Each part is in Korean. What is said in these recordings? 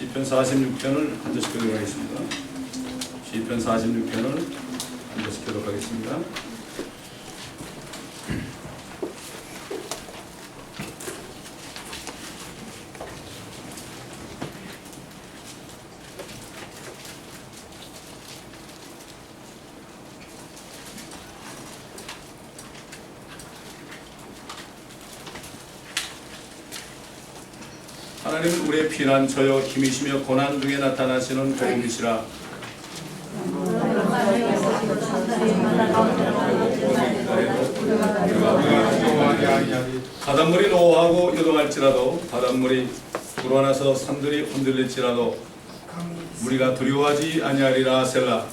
시편 46편을 한 절씩 보도록 하겠습니다. 시편 46편을 한 절씩 보도록 하겠습니다. 하나님은 우리의 피난처요 힘이시며 고난 중에 나타나시는 도움이시라. 바닷물이 노하고 요동할지라도 바닷물이 불어나서 산들이 흔들릴지라도 우리가 두려워하지 아니하리라. 셀라.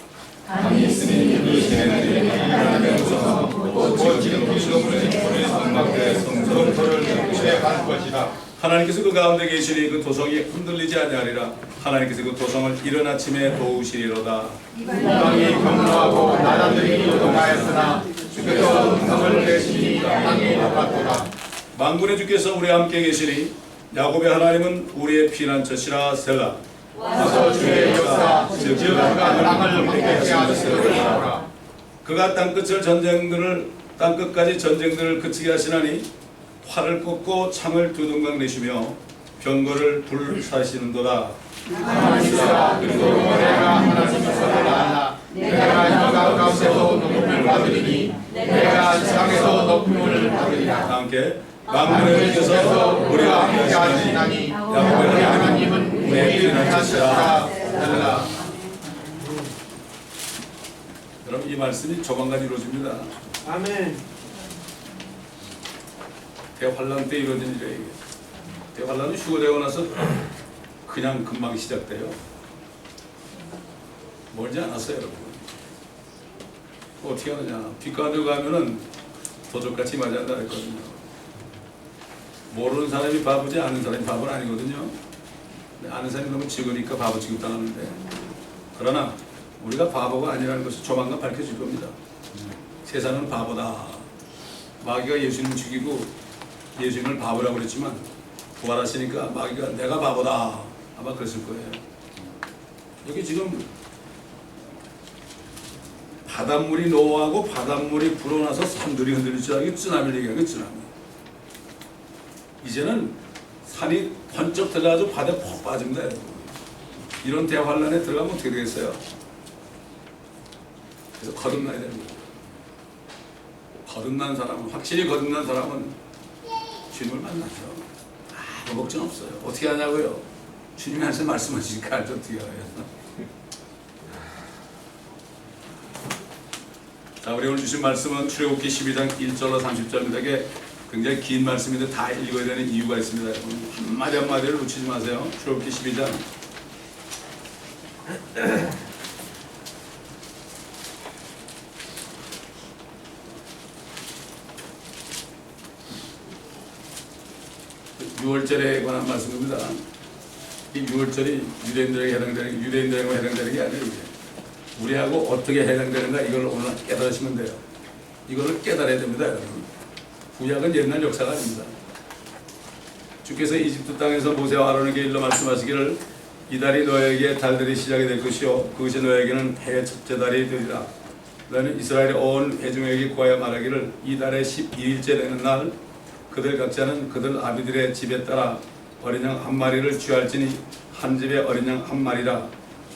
강이 있으니 이 시내들이 하나님의 우선 곧 지금 피조물의 성막대 성소를 갈 것이라. 하나님께서 그 가운데 계시니 그 도성이 흔들리지 아니하리라. 하나님께서 그 도성을 이른 아침에 도우시리로다. 땅이 경로하고 나라들이 요동하였으나 주께서 음성을 내시니 땅이 녹았도다. 만군의 주께서 우리와 함께 계시니 야곱의 하나님은 우리의 피난처시라. 셀라. 와서 주의 역사 즉 그가 땅을 회개케 하시리라. 그가 땅끝까지 전쟁들을 그치게 하시나니 활을 꺾고 창을 두둥강 내시며 병거를 불사시는도다. 하나님이시라. 그리고 내가 하나님이시를 알라. 내가 이 가운데서 높임을 받으리니 내가 세상에서 높임을 받으리라. 다 함께 만군의 주께서 우리와 함께 하시나니 야곱의 하나님은 우리의 피난처시라. 여러분, 이 말씀이 조만간 이루어집니다. 아멘. 대환란 때 이루어진 일이에요. 대환란은 휴거되고 나서 그냥 금방 시작돼요. 멀지 않았어요, 여러분. 어떻게 하느냐. 뒷가운데 가면은 도적같이 맞이한다 했거든요. 모르는 사람이 바보지 아는 사람이 바보는 아니거든요. 아는 사람이 너무 적으니까 바보 취급당하는데, 그러나 우리가 바보가 아니라는 것이 조만간 밝혀질 겁니다. 세상은 바보다. 마귀가 예수님을 죽이고 예수님을 바보라고 그랬지만 부활하시니까 마귀가 내가 바보다 아마 그랬을 거예요. 여기 지금 바닷물이 노하고 바닷물이 불어나서 산들이 흔들릴지 알고 쓰나미를 얘기하는 쓰나미. 이제는 산이 번쩍 들어가서 바다에 푹 빠집니다. 이런 대환란에 들어가면 어떻게 되겠어요? 그래서 거듭나야 됩니다. 거듭난 사람은, 확실히 거듭난 사람은 주님을 만나죠. 아무 걱정 없어요. 어떻게 하냐고요? 주님이 한테 말씀하시니까 알죠. 어떻게 해요. 자, 우리 오늘 주신 말씀은 출애굽기 12장 1절로 30절입니다. 이게 굉장히 긴 말씀인데 다 읽어야 되는 이유가 있습니다. 여러분, 한마디 한마디를 놓치지 마세요. 출애굽기 12장 6월절에 관한 말씀입니다. 이 6월절이 유대인들에게 해당되는 게 아니에요. 우리하고 어떻게 해당되는가 이걸 오늘 깨달으시면 돼요. 이거를 깨달아야 됩니다, 여러분. 구약은 옛날 역사가 아닙니다. 주께서 이집트 땅에서 모세와 아론에게 일러 말씀하시기를 이 달이 너에게 달들이 시작이 될 것이요 그것이 너에게는 해의 첫째 달이 되리라. 너는 이스라엘의 온 회중에게 구하여 말하기를 이 달의 12일째 되는 날 그들 각자는 그들 아비들의 집에 따라 어린 양 한 마리를 취할지니 한 집에 어린 양 한 마리라.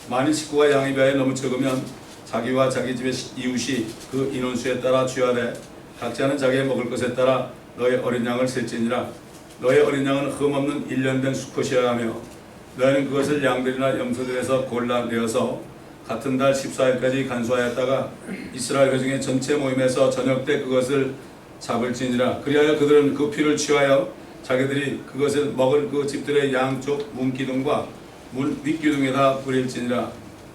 만일 식구가 양의 배에 너무 적으면 자기와 자기 집의 이웃이 그 인원수에 따라 취하되 각자는 자기의 먹을 것에 따라 너의 어린 양을 셀지니라. 너의 어린 양은 흠없는 1년 된 수컷이어야 하며 너희는 그것을 양들이나 염소들에서 골라내어서 같은 달 14일까지 간수하였다가 이스라엘 회중의 전체 모임에서 저녁 때 그것을 잡을지니라. 그리하여 그들은 그 피를 취하여 자기들이 그것을 먹을 그 집들의 양쪽 문기둥과 문 윗기둥에다 뿌릴지니라.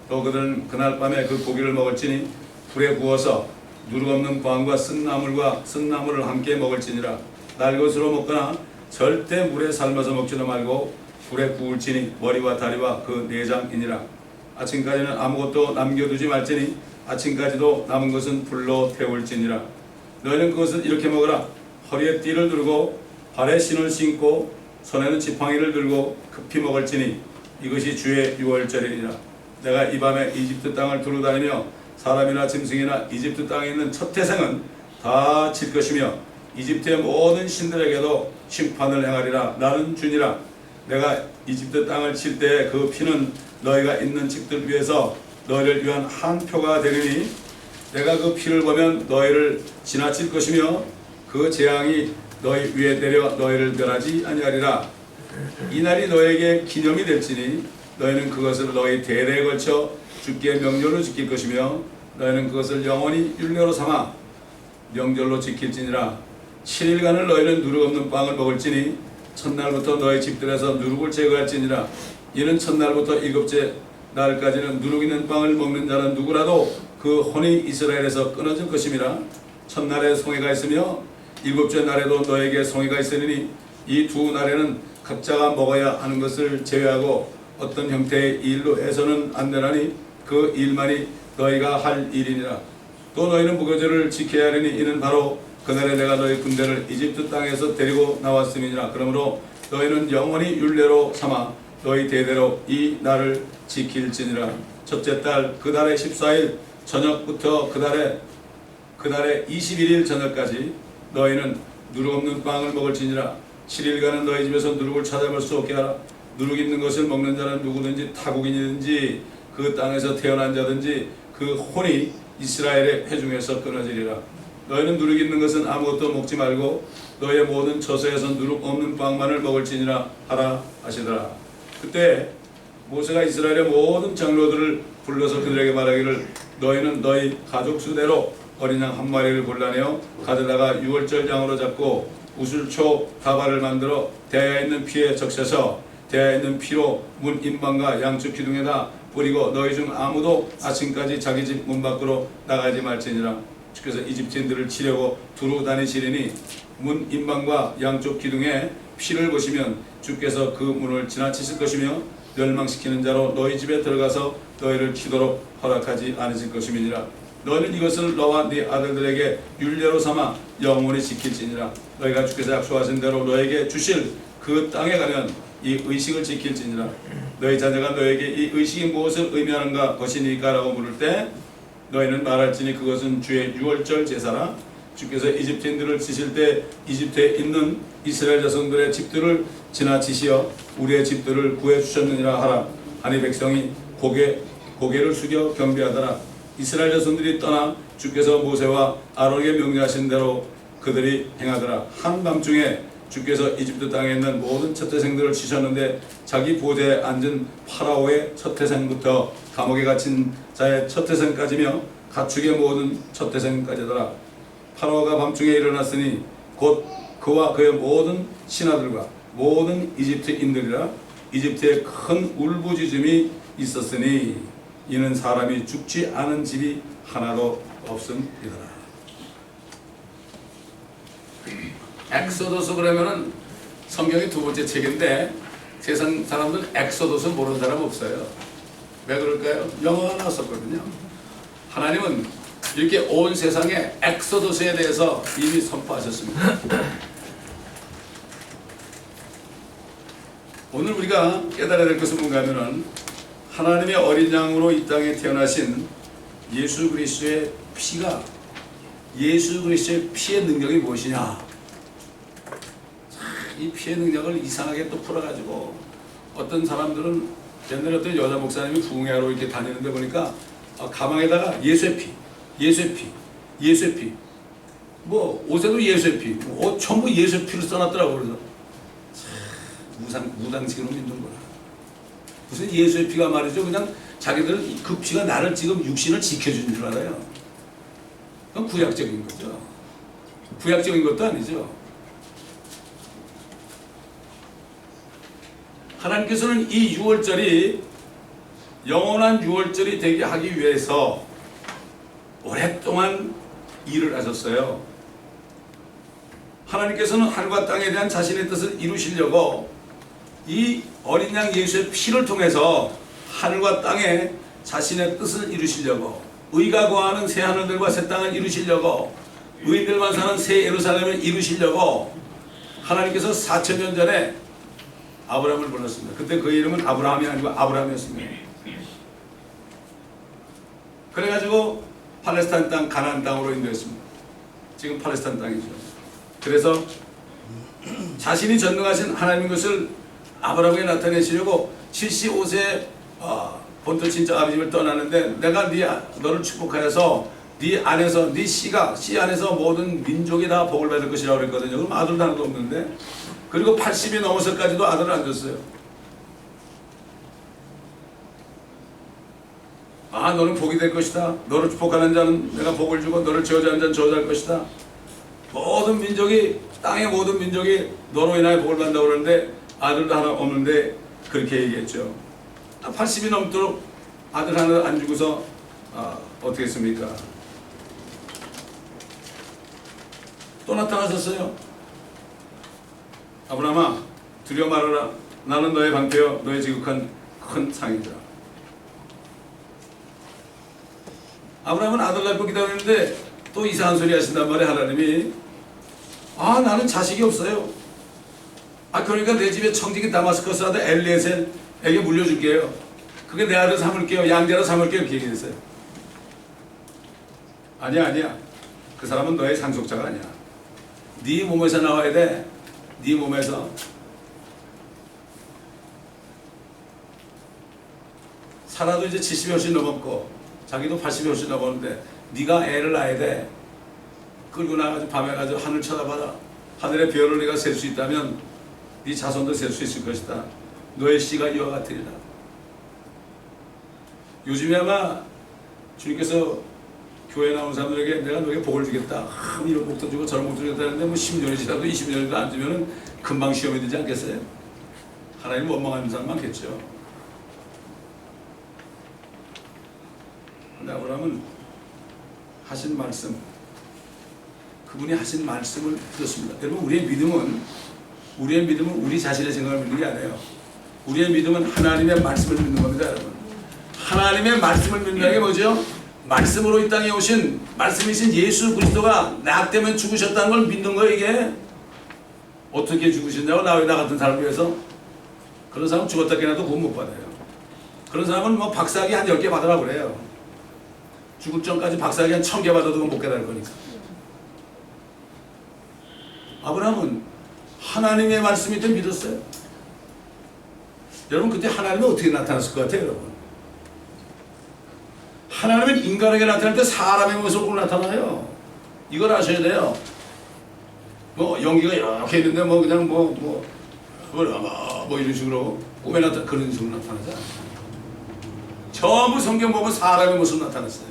또 그들은 그날 밤에 그 고기를 먹을지니 불에 구워서 누룩 없는 광과 쓴나물을 함께 먹을지니라. 날 것으로 먹거나 절대 물에 삶아서 먹지도 말고 불에 구울지니 머리와 다리와 그 내장이니라. 아침까지는 아무것도 남겨두지 말지니 아침까지도 남은 것은 불로 태울지니라. 너희는 그것을 이렇게 먹으라. 허리에 띠를 두르고 발에 신을 신고 손에는 지팡이를 들고 급히 먹을지니 이것이 주의 유월절이니라. 내가 이 밤에 이집트 땅을 두루 다니며 사람이나 짐승이나 이집트 땅에 있는 첫 태생은 다 칠 것이며 이집트의 모든 신들에게도 심판을 행하리라. 나는 주니라. 내가 이집트 땅을 칠 때 그 피는 너희가 있는 집들 위에서 너희를 위한 한 표가 되리니 내가 그 피를 보면 너희를 지나칠 것이며 그 재앙이 너희 위에 내려 너희를 멸하지 아니하리라. 이 날이 너에게 기념이 될지니 너희는 그것을 너희 대대에 걸쳐 주께 명절로 지킬 것이며 너희는 그것을 영원히 율례로 삼아 명절로 지킬지니라. 7일간을 너희는 누룩 없는 빵을 먹을지니 첫날부터 너희 집들에서 누룩을 제거할지니라. 이는 첫날부터 일곱째 날까지는 누룩 있는 빵을 먹는 자는 누구라도 그 혼이 이스라엘에서 끊어질 것임이라. 첫날에 송해가 있으며 일곱째 날에도 너에게 송해가 있으니 이 두 날에는 각자가 먹어야 하는 것을 제외하고 어떤 형태의 일로 해서는 안 되나니 그 일만이 너희가 할 일이니라. 또 너희는 무교절을 지켜야 하리니 이는 바로 그날에 내가 너희 군대를 이집트 땅에서 데리고 나왔음이니라. 그러므로 너희는 영원히 율례로 삼아 너희 대대로 이 날을 지킬지니라. 첫째 달 그 달의 14일 저녁부터 그 달의 21일 저녁까지 너희는 누룩 없는 빵을 먹을지니라. 7일간은 너희 집에서 누룩을 찾아볼 수 없게 하라. 누룩 있는 것을 먹는 자는 누구든지 타국인이든지 그 땅에서 태어난 자든지 그 혼이 이스라엘의 회중에서 끊어지리라. 너희는 누룩 있는 것은 아무것도 먹지 말고 너희의 모든 처소에서 누룩 없는 빵만을 먹을지니라 하라 하시더라. 그때 모세가 이스라엘의 모든 장로들을 불러서 그들에게 말하기를 너희는 너희 가족 수대로 어린 양 한 마리를 골라내어 가져다가 유월절 양으로 잡고 우슬초 다발을 만들어 대야에 있는 피에 적셔서 대야에 있는 피로 문 임방과 양쪽 기둥에다 뿌리고 너희 중 아무도 아침까지 자기 집 문 밖으로 나가지 말지니라. 주께서 이집트인들을 치려고 두루 다니시리니 문 임방과 양쪽 기둥에 피를 보시면 주께서 그 문을 지나치실 것이며 멸망시키는 자로 너희 집에 들어가서 너희를 치도록 허락하지 않으실 것임이니라. 너희는 이것을 너와 네 아들들에게 율례로 삼아 영원히 지킬지니라. 너희가 주께서 약속하신 대로 너에게 주실 그 땅에 가면 이 의식을 지킬지니라. 너희 자녀가 너에게 이 의식이 무엇을 의미하는가 것이니까 라고 물을 때 너희는 말할지니 그것은 주의 유월절 제사라. 주께서 이집트인들을 치실 때 이집트에 있는 이스라엘 자손들의 집들을 지나치시어 우리의 집들을 구해주셨느니라 하라. 하니 백성이 고개를 숙여 경배하더라. 이스라엘 자손들이 떠나 주께서 모세와 아론에게 명령하신 대로 그들이 행하더라. 한밤중에 주께서 이집트 땅에 있는 모든 첫태생들을 치셨는데 자기 보좌에 앉은 파라오의 첫태생부터 감옥에 갇힌 자의 첫태생까지며 가축의 모든 첫태생까지더라. 파라오가 밤중에 일어났으니 곧 그와 그의 모든 신하들과 모든 이집트인들이라. 이집트에 큰 울부짖음이 있었으니 이는 사람이 죽지 않은 집이 하나도 없음이더라. 엑소도스 그러면은 성경의 두 번째 책인데 세상 사람들 엑소도스 모르는 사람 없어요. 왜 그럴까요? 영어가 나왔었거든요. 하나님은 이렇게 온 세상에 엑소도스에 대해서 이미 선포하셨습니다. 오늘 우리가 깨달아야 될 것은 뭔가 하면은 하나님의 어린 양으로 이 땅에 태어나신 예수 그리스도의 피가 예수 그리스도의 피의 능력이 무엇이냐? 이 피의 능력을 이상하게 또 풀어가지고 어떤 사람들은 옛날에 어떤 여자 목사님이 부흥회하러 이렇게 다니는데 보니까 가방에다가 예수의 피, 예수의 피, 예수의 피, 뭐 옷에도 예수의 피, 옷 전부 예수의 피를 써놨더라고. 그래서 무당식으로 믿는구나. 무슨 예수의 피가 말이죠. 그냥 자기들은 그 피가 나를 지금 육신을 지켜주는 줄 알아요. 그건 구약적인 거죠. 구약적인 것도 아니죠. 하나님께서는 이 유월절이 영원한 유월절이 되게 하기 위해서 오랫동안 일을 하셨어요. 하나님께서는 하늘과 땅에 대한 자신의 뜻을 이루시려고 이 어린 양 예수의 피를 통해서 하늘과 땅에 자신의 뜻을 이루시려고 의가 거하는 새 하늘들과 새 땅을 이루시려고 의인들만 사는 새 예루살렘을 이루시려고 하나님께서 4,000년 전에 아브라함을 불렀습니다. 그때 그 이름은 아브라함이 아니고 아브라함이었습니다. 그래가지고 팔레스타인 땅, 가나안 땅으로 인도했습니다. 지금 팔레스타인 땅이죠. 그래서 자신이 전능하신 하나님인 것을 아브라함에게 나타내시려고 75세 본토 친척 아버지 집을 떠나는데 내가 너를 축복하여서 네 안에서 네 씨 안에서 모든 민족이 다 복을 받을 것이라고 그랬거든요. 그럼 아들도 하나도 없는데 그리고 80이 넘어서까지도 아들을 안 줬어요. 너는 복이 될 것이다. 너를 축복하는 자는 내가 복을 주고 너를 저주하는 자는 저주할 것이다. 모든 민족이 땅의 모든 민족이 너로 인하여 복을 받는다고 그러는데 아들도 하나 없는데 그렇게 얘기했죠. 80이 넘도록 아들 하나 안 주고서 어떻게 했습니까? 또 나타나셨어요. 아브라함아 두려워 말아라. 나는 너의 방패여 너의 지극한 큰 상이다. 아브라함은 아들 낳고 기다리는데 또 이상한 소리 하신단 말이에요. 하나님이 나는 자식이 없어요. 그러니까 내 집에 청지기 다마스커스 아들 엘리에셀에게 물려줄게요. 그게 내 아들 삼을게요. 양자로 삼을게요. 이렇게 얘기했어요. 아니야. 그 사람은 너의 상속자가 아니야. 네 몸에서 나와야 돼. 네 몸에서. 사라도 이제 70이 훨씬 넘었고 자기도 80이 훨씬 넘었는데 네가 애를 낳아야 돼. 끌고 나가지고 밤에 가지고 하늘 쳐다봐라. 하늘의 별을 네가 셀 수 있다면 네 자손도 셀 수 있을 것이다. 너의 씨가 이와 같으리라. 요즘에 아마 주님께서 교회 나온 사람들에게 내가 너에게 복을 주겠다. 이런 복도 주고 저런 복도 주겠다 하는데 10년이 지나도 20년이도 안 주면 금방 시험이 되지 않겠어요? 하나님 원망하는 사람 많겠죠. 근데 아브라함은 하신 말씀, 그분이 하신 말씀을 듣습니다. 여러분 우리의 믿음은 우리 자신의 생각을 믿는 게 아니에요. 우리의 믿음은 하나님의 말씀을 믿는 겁니다. 여러분 하나님의 말씀을 믿는 게 뭐죠? 말씀으로 이 땅에 오신 말씀이신 예수 그리스도가 나 때문에 죽으셨다는 걸 믿는 거예요. 이게 어떻게 죽으셨냐고 나 같은 사람을 위해서. 그런 사람은 죽었다 깨나도 구원 못 받아요. 그런 사람은 박사학위 한 10개 받으라고 그래요. 죽을 전까지 박사학위 한 1000개 받아도 못 깨달을 거니까. 아브라함은 하나님의 말씀이 때 믿었어요. 여러분 그때 하나님은 어떻게 나타났을 것 같아요? 여러분 하나님은 인간에게 나타날 때 사람의 모습으로 나타나요. 이걸 아셔야 돼요. 연기가 이렇게 있는데 그냥 이런 식으로 꿈에 나타나 그런 식으로 나타나지 않아요. 전부 성경 보면 사람의 모습 나타났어요.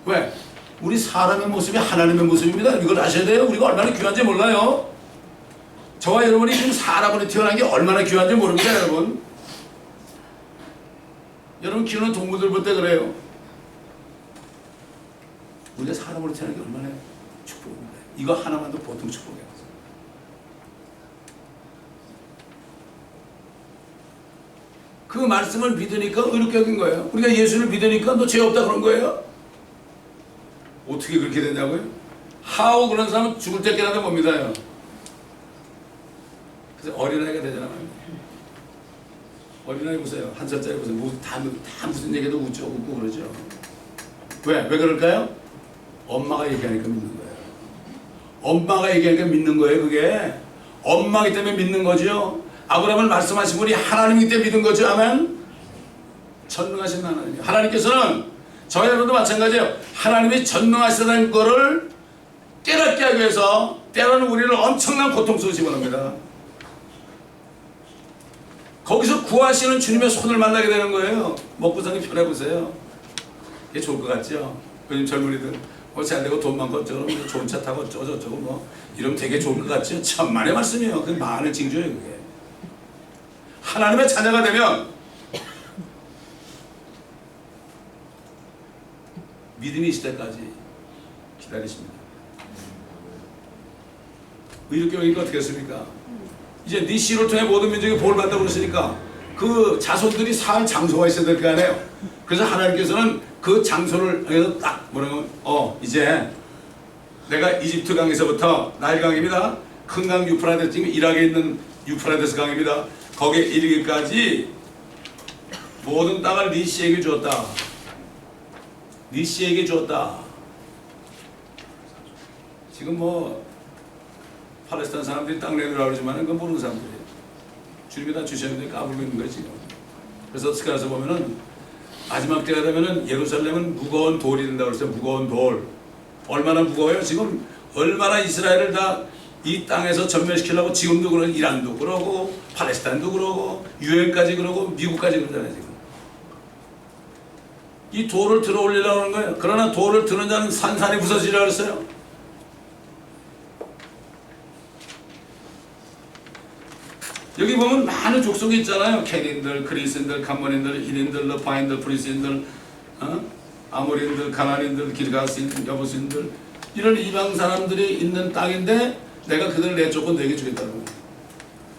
왜? 우리 사람의 모습이 하나님의 모습입니다. 이걸 아셔야 돼요. 우리가 얼마나 귀한지 몰라요. 저와 여러분이 지금 사람으로 태어난 게 얼마나 귀한지 모릅니다. 여러분 키우는 동물들 볼 때 그래요. 우리가 사람으로 태어난 게 얼마나 축복입니다. 이거 하나만도 보통 축복이에요. 그 말씀을 믿으니까 의롭게 여긴 거예요. 우리가 예수를 믿으니까 너 죄 없다 그런 거예요. 어떻게 그렇게 되냐고요? 하고 그런 사람은 죽을 때 깨닫는 겁니다요. 그래서 어린아이가 되잖아요. 어린아이 보세요. 1살짜리 보세요. 다 무슨 얘기도 웃고 그러죠. 왜 그럴까요? 엄마가 얘기하니까 믿는 거예요. 엄마가 얘기하니까 믿는 거예요. 그게 엄마이기 때문에 믿는 거죠. 아브라함을 말씀하신 분이 하나님이기 때문에 믿은 거죠. 아멘. 전능하신 하나님. 하나님께서는 저희 여러분도 마찬가지예요. 하나님이 전능하시다는 거를 깨닫게 하기 위해서 때로는 우리를 엄청난 고통 속에 집어넣습니다. 거기서 구하시는 주님의 손을 만나게 되는 거예요. 먹고 사는 게 편해보세요. 이게 좋을 것 같죠? 요즘 젊은이들 잘되고 돈 많고 어쩌고 좋은 차 타고 어쩌고 이러면 되게 좋을 것 같죠? 천만의 말씀이에요. 그 만을 징조예요. 그게 하나님의 자녀가 되면 믿음이 있을 때까지 기다리십니다. 이렇게 여기가 어떻게 했습니까? 이제 네 씨를 통해 모든 민족이 복을 받다고 그랬으니까 그 자손들이 살 장소가 있어야 될 거 아니에요. 그래서 하나님께서는 그 장소를 여기서 딱 뭐라고 이제 내가 이집트 강에서부터 나일 강입니다. 큰 강 유프라데스, 지금 이라크에 있는 유프라데스 강입니다. 거기에 이르기까지 모든 땅을 네 씨에게 주었다. 네 씨에게 주었다. 지금 뭐 팔레스타인 사람들이 땅 내놓으라고 그러지만 그건 모르는 사람들이에요. 주님이 다 주셨는데 까불고 있는 거예요 지금. 그래서 스가랴서 보면은 마지막 때가 되면은 예루살렘은 무거운 돌이 된다고 그랬어요. 무거운 돌. 얼마나 무거워요? 지금 얼마나 이스라엘을 다 이 땅에서 전멸시키려고 지금도 그러고 이란도 그러고 팔레스타인도 그러고 유엔까지 그러고 미국까지 그러잖아요 지금. 이 돌을 들어 올리려고 하는 거예요. 그러나 돌을 드는 자는 산산이 부서지리라 그랬어요. 여기 보면 많은 족속이 있잖아요. 케닌들, 그리스인들, 감몬인들, 히린들, 러파인들, 프리스인들, 아모리인들, 가나안인들, 길가스인, 여부스인들 이런 이방 사람들이 있는 땅인데 내가 그들을 내쫓고 내게 주겠다는 거예요.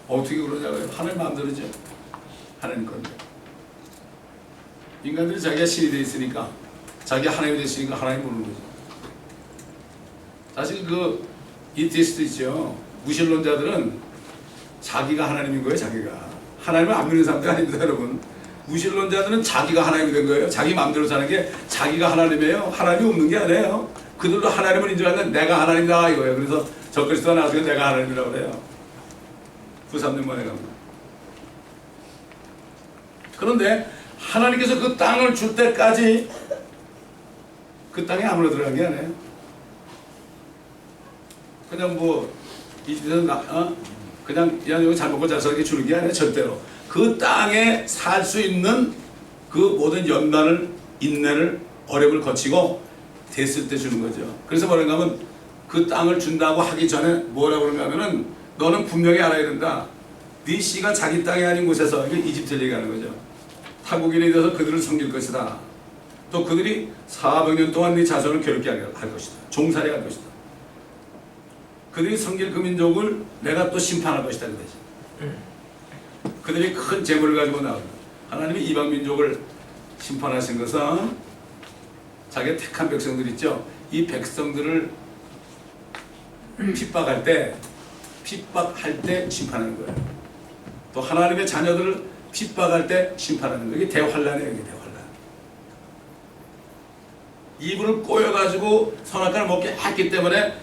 어떻게 그러냐고요? 하나님 마음대로죠. 하나님 건데. 인간들이 자기가 신이 되어 있으니까 자기가 하나님이 됐으니까 하나님 모르는 거죠. 사실 그 이티스트 있죠. 무신론자들은 자기가 하나님인 거예요. 자기가 하나님을 안 믿는 사람들 아닙니다 여러분. 무신론자들은 자기가 하나님이 된 거예요. 자기 마음대로 사는 게 자기가 하나님이에요. 하나님이 없는 게 아니에요. 그들도 하나님을 인정하는데 내가 하나님이다 이거예요. 그래서 적그리스도가 나중에 내가 하나님이라고 그래요. 후3년 만에 갑니다. 그런데 하나님께서 그 땅을 줄 때까지 그 땅에 아무나 들어간 게 아니에요. 그냥 뭐 이집에서 그냥 여기 잘 먹고 잘 살게 주는 게 아니에요. 절대로 그 땅에 살 수 있는 그 모든 연단을 인내를 어려움을 거치고 됐을 때 주는 거죠. 그래서 뭐라고 하면 그 땅을 준다고 하기 전에 뭐라고 그러냐 하면은 너는 분명히 알아야 된다. 네 씨가 자기 땅이 아닌 곳에서 이게 이집트를 얘기하는 거죠. 타국인이 되어서 그들을 섬길 것이다. 또 그들이 400년 동안 네 자손을 괴롭게 할 것이다. 종살이 할 것이다. 그들이 섬길 그 민족을 내가 또 심판할 것이다. 그러지. 그들이 큰 재물을 가지고 나옵니다. 하나님이 이방 민족을 심판하신 것은 자기가 택한 백성들 있죠. 이 백성들을 핍박할 때 심판하는 거예요. 또 하나님의 자녀들을 핍박할 때 심판하는 거예요. 이게 대환란이에요. 이게 대환란. 이분을 꼬여가지고 선악과를 먹게 했기 때문에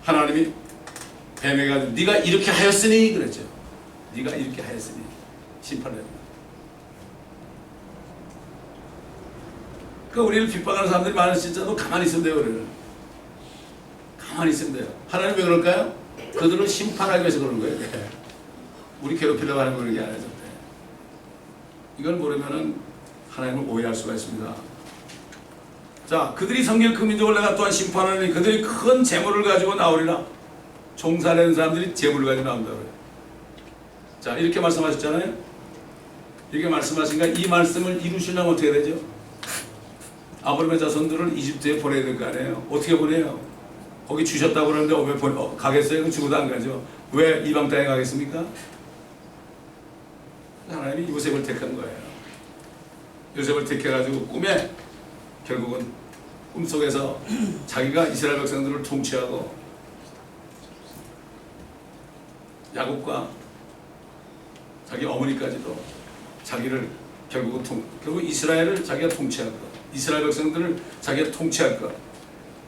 하나님이 뱀에가지고 네가 이렇게 하였으니 그랬죠. 네가 이렇게 하였으니 심판을 합니다. 그러니까 우리를 핍박하는 사람들이 많으시잖아요. 가만히 있으면 돼요. 우리는. 가만히 있으면 돼요. 하나님 왜 그럴까요? 그들을 심판하기 위해서 그러는 거예요. 네. 우리 괴롭히려고 하는 그런 게 아니죠. 네. 이걸 모르면은 하나님을 오해할 수가 있습니다. 자, 그들이 섬길 그 민족을 내가 또한 심판하니 그들이 큰 재물을 가지고 나오리라. 종살이하는 사람들이 재물을 가지고 나온다고 해요. 자, 이렇게 말씀하셨잖아요. 이렇게 말씀하시니까 이 말씀을 이루시려면 어떻게 되죠? 아브라함의 자손들을 이집트에 보내야 될 거 아니에요. 어떻게 보내요? 거기 주셨다고 그러는데 왜 가겠어요? 그럼 죽어도 안 가죠. 왜 이방 땅에 가겠습니까? 하나님이 요셉을 택한 거예요. 요셉을 택해가지고 꿈에 결국은 꿈속에서 자기가 이스라엘 백성들을 통치하고 야곱과 자기 어머니까지도 자기를 결국 이스라엘을 자기가 통치할 것, 이스라엘 백성들을 자기가 통치할 것,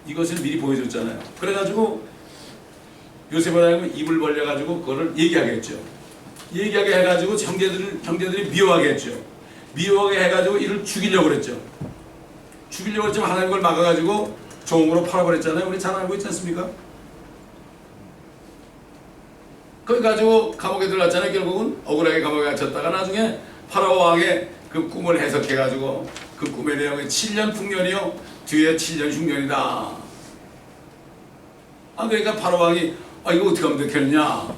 이것을 미리 보여줬잖아요. 그래가지고 요셉을 하여금 입을 벌려가지고 그거를 얘기하게 했죠. 얘기하게 해가지고 형제들이 미워하게 했죠. 미워하게 해가지고 이를 죽이려고 그랬죠. 죽이려고 했지만 하나님 그걸 막아가지고 종으로 팔아버렸잖아요. 우리 잘 알고 있지 않습니까? 그걸 가지고 감옥에 들어갔잖아요. 결국은 억울하게 감옥에 갇혔다가 나중에 파라오 왕의 그 꿈을 해석해가지고 그 꿈의 내용이 7년 풍년이요 뒤에 7년 흉년이다. 그러니까 파라오 왕이 이거 어떻게 하면 되겠냐,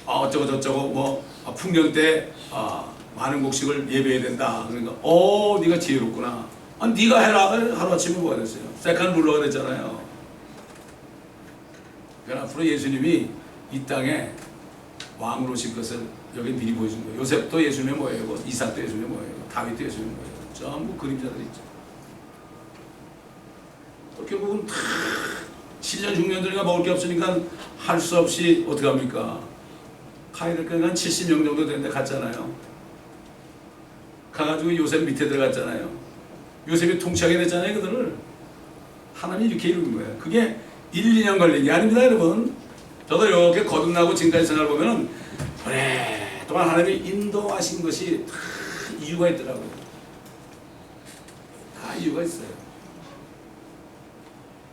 어쩌고 저쩌고 뭐 풍년 때 많은 곡식을 예배해야 된다. 그러니까 네가 지혜롭구나. 네가 해라. 하루아침에 뭐가 됐어요? 세컨 룰러가 됐잖아요. 그러니까 앞으로 예수님이 이 땅에 왕으로 오실 것을 여기 미리 보여준 거예요. 요셉도 예수님의 모양이고 이삭도 예수님의 모양이고 다윗도 예수님의 모양이고 전부 그림자들이 있죠. 또 결국은 다 7년 6년 들이가 먹을 게 없으니까 할 수 없이 어떻게 합니까? 가야 될 거는 한 70명 정도 되는데 갔잖아요. 가가지고 요셉 밑에 들어갔잖아요. 요셉이 통치하게 됐잖아요. 그들을 하나님이 이렇게 이루는 거예요. 그게 1, 2년 걸린 게 아닙니다, 여러분. 저도 이렇게 거듭나고 지금까지 생각을 보면은 오랫동안 하나님이 인도하신 것이 다 이유가 있더라고요. 다 이유가 있어요.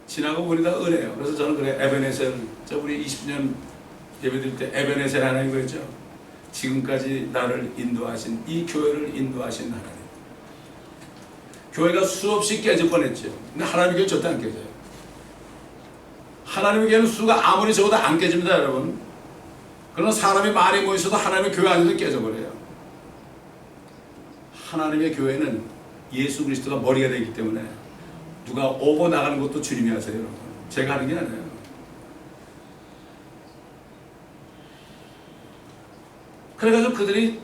지나고 보니 다 은혜예요. 그래서 저는 그래, 에베네셀, 저 우리 20년 예배드릴 때 에베네셀 하나님 그랬죠. 지금까지 나를 인도하신, 이 교회를 인도하신 하나님. 교회가 수없이 깨질 뻔했죠. 근데 하나님의 교회 절대 안 깨져요. 하나님의 교회는 수가 아무리 적어도 안 깨집니다, 여러분. 그러나 사람이 많이 모여있어도 하나님의 교회 안에도 깨져버려요. 하나님의 교회는 예수 그리스도가 머리가 되기 때문에 누가 오고 나가는 것도 주님이 하세요, 여러분. 제가 하는 게 아니에요. 그래가지고 그들이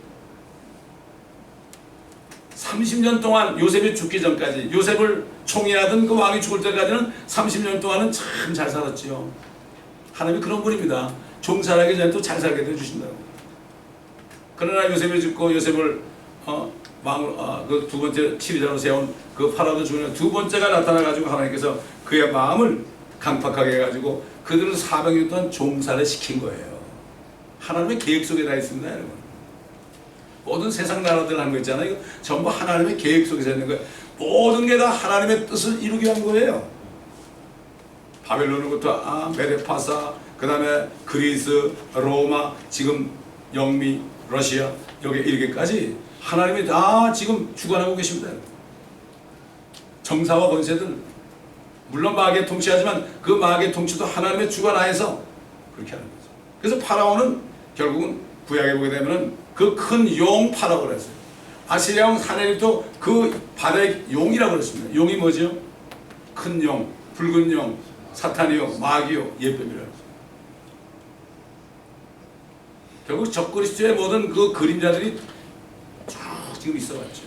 30년 동안 요셉이 죽기 전까지, 요셉을 총애하던 그 왕이 죽을 때까지는 30년 동안은 참 잘 살았지요. 하나님이 그런 분입니다. 종살하기 전에 또 잘 살게 해주신다고. 그러나 요셉이 죽고 요셉을 그 두 번째 치리자로 세운 그 파라오도 죽으면 두 번째가 나타나가지고 하나님께서 그의 마음을 강팍하게 해가지고 그들을 400년 동안 종살을 시킨 거예요. 하나님의 계획 속에 다 있습니다, 여러분. 모든 세상 나라들 하는 거 있잖아요. 이거 전부 하나님의 계획 속에서 있는 거예요. 모든 게 다 하나님의 뜻을 이루게 한 거예요. 바벨론으로부터 메데파사, 그 다음에 그리스, 로마, 지금 영미, 러시아, 여기 이렇게까지 하나님이 다 지금 주관하고 계십니다. 정사와 권세들, 물론 마귀의 통치하지만 그 마귀의 통치도 하나님의 주관 하에서 그렇게 하는 거죠. 그래서 파라오는 결국은 구약에 보게 되면 그 큰 용 파라오라고 그랬어요. 아시리아 왕 사네립도 그 바다의 용이라고 그랬습니다. 용이 뭐죠? 큰 용, 붉은 용, 사탄이요, 마귀요, 예뱀이라고. 결국 적그리스도의 모든 그 그림자들이 쭉 지금 있어왔죠.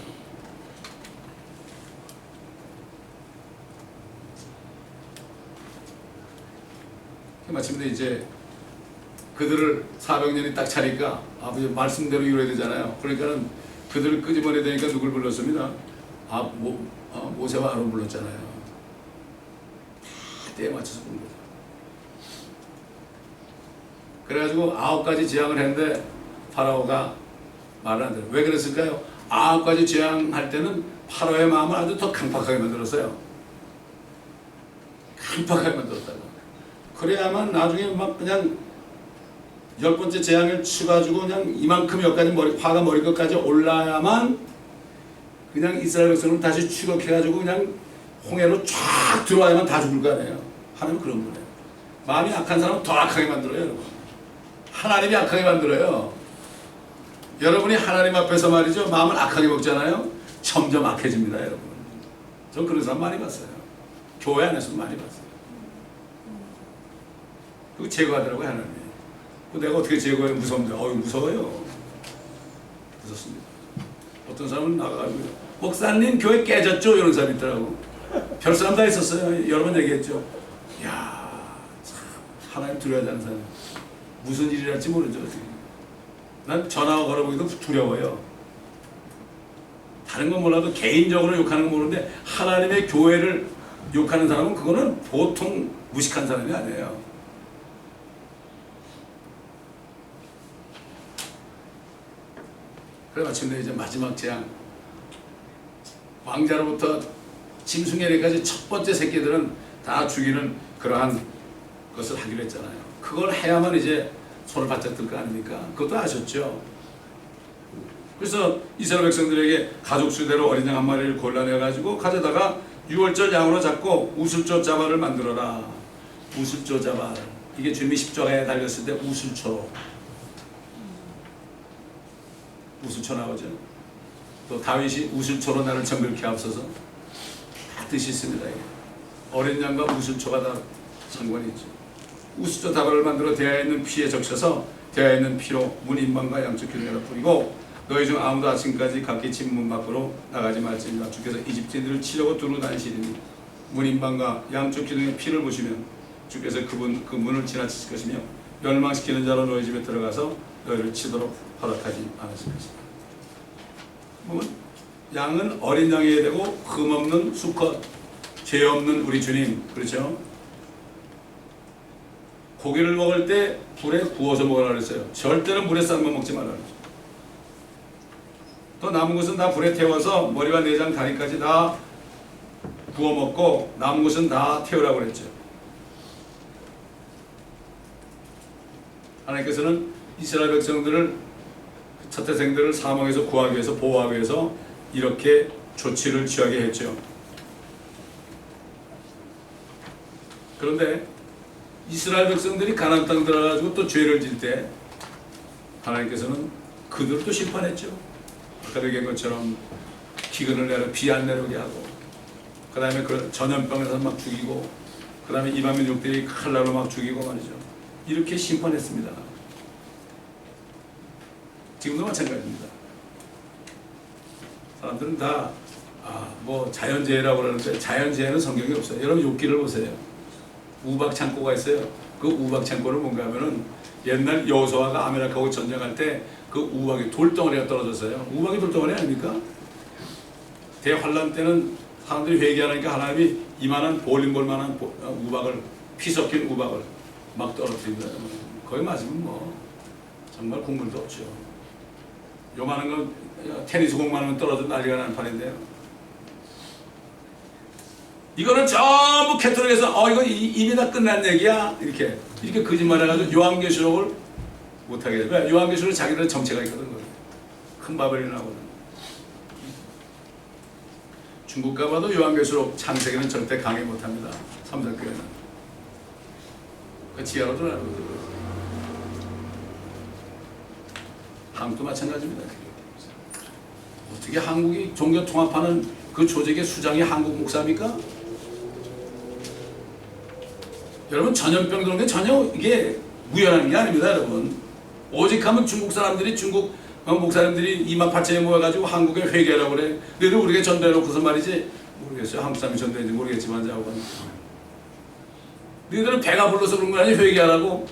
마침내 이제 그들을 400년이 딱 차니까 아버지 말씀대로 이루어야 되잖아요. 그러니까는 그들을 끄집어내야 되니까 누굴 불렀습니다? 모세와 아론 불렀잖아요. 다 때에 맞춰서 부른 거죠. 그래가지고 9가지 재앙을 했는데 파라오가 말을 안 들어요. 왜 그랬을까요? 9가지 재앙할 때는 파라오의 마음을 아주 더 강팍하게 만들었어요. 강팍하게 만들었다고. 그래야만 나중에 막 그냥 10번째 재앙을 치가지고 그냥 이만큼 여기까지 화가 머리끝까지 올라야만 그냥 이스라엘 백성을 다시 추격해가지고 그냥 홍해로 쫙 들어와야만 다 죽을 거 아니에요. 하나님은 그런 거예요. 마음이 악한 사람은 더 악하게 만들어요, 여러분. 하나님이 악하게 만들어요. 여러분이 하나님 앞에서 말이죠, 마음을 악하게 먹잖아요. 점점 악해집니다, 여러분. 저 그런 사람 많이 봤어요. 교회 안에서도 많이 봤어요. 그리고 제거하더라고요, 하나님이. 내가 어떻게 제거해? 무섭는데, 무서워요. 무섭습니다. 어떤 사람은 나가가지고, 목사님 교회 깨졌죠? 이런 사람이 있더라고. 별 사람 다 있었어요. 여러 번 얘기했죠. 야, 참, 하나님 두려워하지 않는 사람. 무슨 일이 할지 모르죠, 지금. 난 전화 걸어보기도 두려워요. 다른 건 몰라도 개인적으로 욕하는 건 모르는데, 하나님의 교회를 욕하는 사람은 그거는 보통 무식한 사람이 아니에요. 그래 마침내 이제 마지막 재앙, 왕자로부터 짐승에게까지 첫 번째 새끼들은 다 죽이는 그러한 것을 하기로 했잖아요. 그걸 해야만 이제 손을 바짝 들 거 아닙니까? 그것도 아셨죠? 그래서 이스라엘 백성들에게 가족 수대로 어린 양 한 마리를 골라내가지고 가져다가 유월절 양으로 잡고 우슬조 자발을 만들어라. 우슬조 자발, 이게 주님이 십자가에 달렸을 때 우슬초 나오죠. 또 다윗이 우슬초로 나를 정결케 하옵소서, 다 뜻이 있습니다. 어린 양과 우슬초가 다 상관이 있죠. 우슬초 다발을 만들어 대야에 있는 피에 적셔서 대야에 있는 피로 문 인방과 양쪽 기둥에다 뿌리고 너희 중 아무도 아침까지 각기 집 문 밖으로 나가지 말지니라. 주께서 이집트인들을 치려고 두루 다니시리니 문 인방과 양쪽 기둥에 피를 보시면 주께서 그 문을 지나치실 것이며 멸망시키는 자로 너희 집에 들어가서 너희를 치도록 허락하지 않았을 것이다. 보면 양은 어린 양이어야 되고 흠없는 수컷, 죄 없는 우리 주님, 그렇죠? 고기를 먹을 때 불에 구워서 먹으라 그랬어요. 절대로 물에 삶아 먹지 말라 그랬죠. 또 남은 것은 다 불에 태워서 머리와 내장 다리까지 다 구워 먹고 남은 것은 다 태우라고 그랬죠. 하나님께서는 이스라엘 백성들을, 첫 태생들을 사망에서 구하기 위해서, 보호하기 위해서 이렇게 조치를 취하게 했죠. 그런데 이스라엘 백성들이 가나안 땅 들어가지고 또 죄를 질 때 하나님께서는 그들을 또 심판했죠. 아까 얘기한 것처럼 기근을 내려 비 안 내려오게 하고, 그 다음에 그 전염병에서 막 죽이고, 그 다음에 이방 민족들이 칼날로 막 죽이고 말이죠. 이렇게 심판했습니다. 지금도 마찬가지입니다. 사람들은 다 뭐 자연재해라고 그러는데 자연재해는 성경에 없어요. 여러분 욥기를 보세요. 우박 창고가 있어요. 그 우박 창고를 뭔가 하면은 옛날 여호수아가 아말렉하고 전쟁할 때 그 우박이 돌덩어리가 떨어졌어요. 우박이 돌덩어리 아닙니까? 대환란 때는 사람들이 회개하니까 하나님이 이만한 볼링볼만한 우박을, 피 섞인 우박을 막 떨어뜨립니다. 거기 맞으면 뭐 정말 국물도 없죠. 요만한 건 테니스 공만하면 떨어져 난리가 나는 판인데요. 이거는 전부 캐톨릭에서 이거 이미 다 끝난 얘기야 이렇게 거짓말해가지고 요한계시록을 못하게 해요. 왜? 요한계시록은 자기들은 정체가 있거든. 큰 바벨이 나오거든. 중국 가봐도 요한계시록 창세기는 절대 강의 못합니다. 삼성교회는 그 지하로 들어가거든. 한국도 마찬가지입니다. 어떻게 한국이 종교 통합하는 그 조직의 수장이 한국 목사입니까? 여러분 전염병 그런 게 전혀 이게 우연한 게 아닙니다, 여러분. 오직 하면 중국 사람들이, 중국 목사님들이 28,000명 모여가지고 한국에 회개하라고 그래. 너희들 우리가 전도해놓고서 말이지, 모르겠어요. 한국 사람이 전도했는지 모르겠지만 자고. 너희들은 배가 불러서 그런 거 아니야? 회개하라고.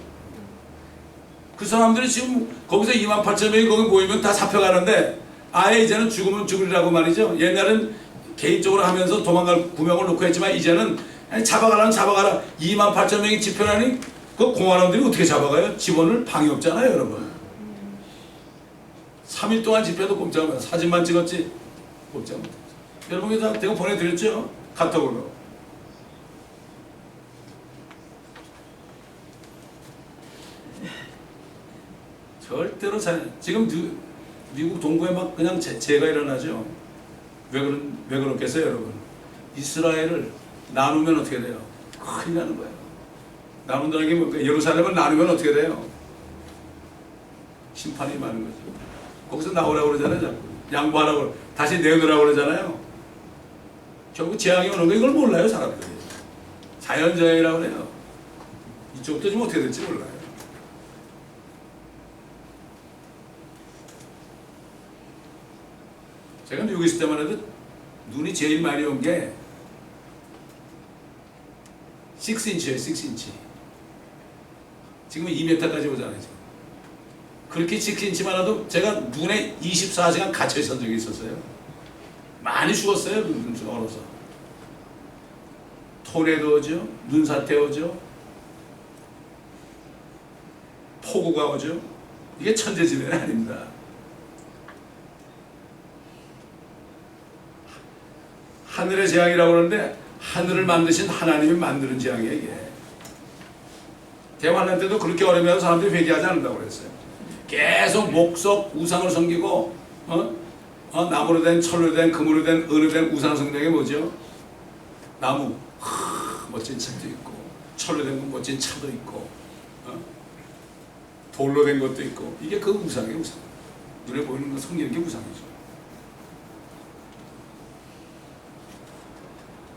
그 사람들이 지금 거기서 28,000명이 거기 모이면 다 잡혀가는데 아예 이제는 죽으면 죽으리라고 말이죠. 옛날엔 개인적으로 하면서 도망갈 구명을 놓고 했지만 이제는 잡아가라면 잡아가라. 28,000명이 집회라니 그 공안원들이 어떻게 잡아가요? 직원을 방이 없잖아요, 여러분. 3일 동안 집회도 꼼짝 못해. 사진만 찍었지 꼼짝 못해. 여러분이 다 제가 보내드렸죠? 카톡으로. 절대로 지금 미국 동부에 막 그냥 재가 일어나죠. 왜 그렇겠어요, 여러분? 이스라엘을 나누면 어떻게 돼요? 큰일 나는 거예요. 나눈다는 게 뭐, 예루살렘을 나누면 어떻게 돼요? 심판이 많은 거죠. 거기서 나오라고 그러잖아요, 자꾸. 양보하라고, 다시 내놓으라고 그러잖아요. 결국 재앙이 오는 거 이걸 몰라요, 사람들이. 자연재해라고 그래요. 이쪽도 좀 어떻게 될지 몰라요. 제가 미국에 있을 때만 해도 눈이 제일 많이 온 게 6인치예요, 6인치. 지금 2m까지 오잖아요. 지금. 그렇게 6인치만 해도 제가 눈에 24시간 갇혀 있었던 적이 있었어요. 많이 죽었어요, 눈수가 얼어서. 토네도 오죠, 눈사태 오죠, 폭우가 오죠. 이게 천재지변이 아닙니다. 하늘의 재앙이라고 그러는데 하늘을 만드신 하나님이 만드는 재앙이에요, 이게. 대환란 때도 그렇게 어려우면 사람들이 회개하지 않는다고 그랬어요. 계속 목석 우상을 섬기고 나무로 된, 철로 된, 금으로 된, 은으로 된 우상을 섬기는 게 뭐죠? 나무, 멋진 집도 있고, 철로 된 멋진 차도 있고, 돌로 된 것도 있고, 이게 그 우상이에요, 우상. 눈에 보이는 거 섬기는 게 우상이죠.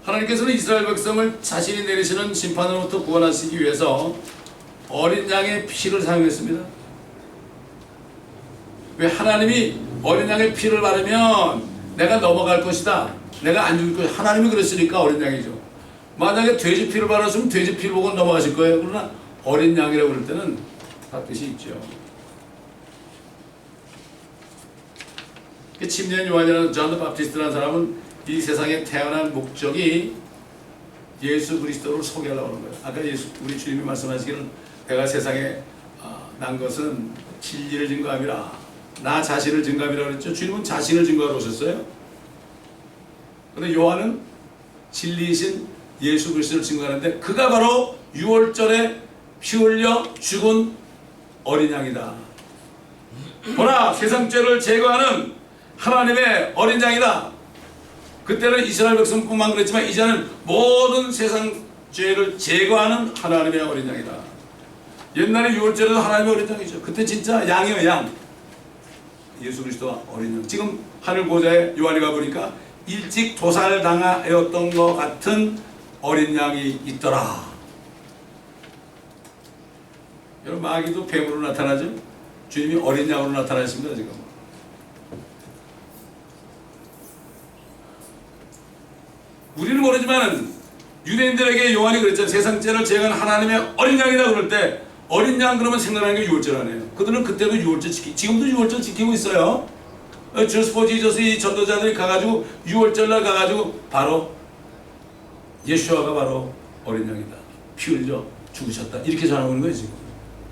하나님께서는 이스라엘 백성을 자신이 내리시는 심판으로부터 구원하시기 위해서 어린 양의 피를 사용했습니다. 왜? 하나님이 어린 양의 피를 바르면 내가 넘어갈 것이다, 내가 안 죽을 것이다. 하나님이 그랬으니까 어린 양이죠. 만약에 돼지 피를 바랐으면 돼지 피를 보고 넘어가실 거예요. 그러나 어린 양이라고 그럴 때는 다 뜻이 있죠. 그 침례 요한이라는 존 더 바프티스트라는 사람은 이 세상에 태어난 목적이 예수 그리스도를 소개하려고 하는 거예요. 아까 우리 주님이 말씀하시기를 내가 세상에 난 것은 진리를 증거함이라, 나 자신을 증거함이라 그랬죠. 주님은 자신을 증거하러 오셨어요. 그런데 요한은 진리이신 예수 그리스도를 증거하는데 그가 바로 유월절에 피 흘려 죽은 어린 양이다. 보라, 세상 죄를 제거하는 하나님의 어린 양이다. 그때는 이스라엘 백성뿐만 그랬지만 이제는 모든 세상 죄를 제거하는 하나님의 어린 양이다. 옛날에 유월절에도 하나님의 어린 양이죠. 그때 진짜 양이요, 양. 예수 그리스도와 어린 양. 지금 하늘 보좌에 요한이 가보니까 일찍 도살당하였던 것 같은 어린 양이 있더라. 여러분, 마귀도 뱀으로 나타나죠. 주님이 어린 양으로 나타나십니다. 지금 우리는 모르지만 유대인들에게 요한이 그랬잖아요. 세상 죄를 제거한 하나님의 어린 양이다 그럴 때 어린 양 그러면 생각나는 게 유월절 아니에요. 그들은 그때도 유월절 지금도 유월절 지키고 있어요. 저스 포 지저스 이 전도자들이 가가지고 유월절날 가가지고 바로 예수아가 바로 어린 양이다. 피 흘려 죽으셨다. 이렇게 전하고 있는 거예요 지금.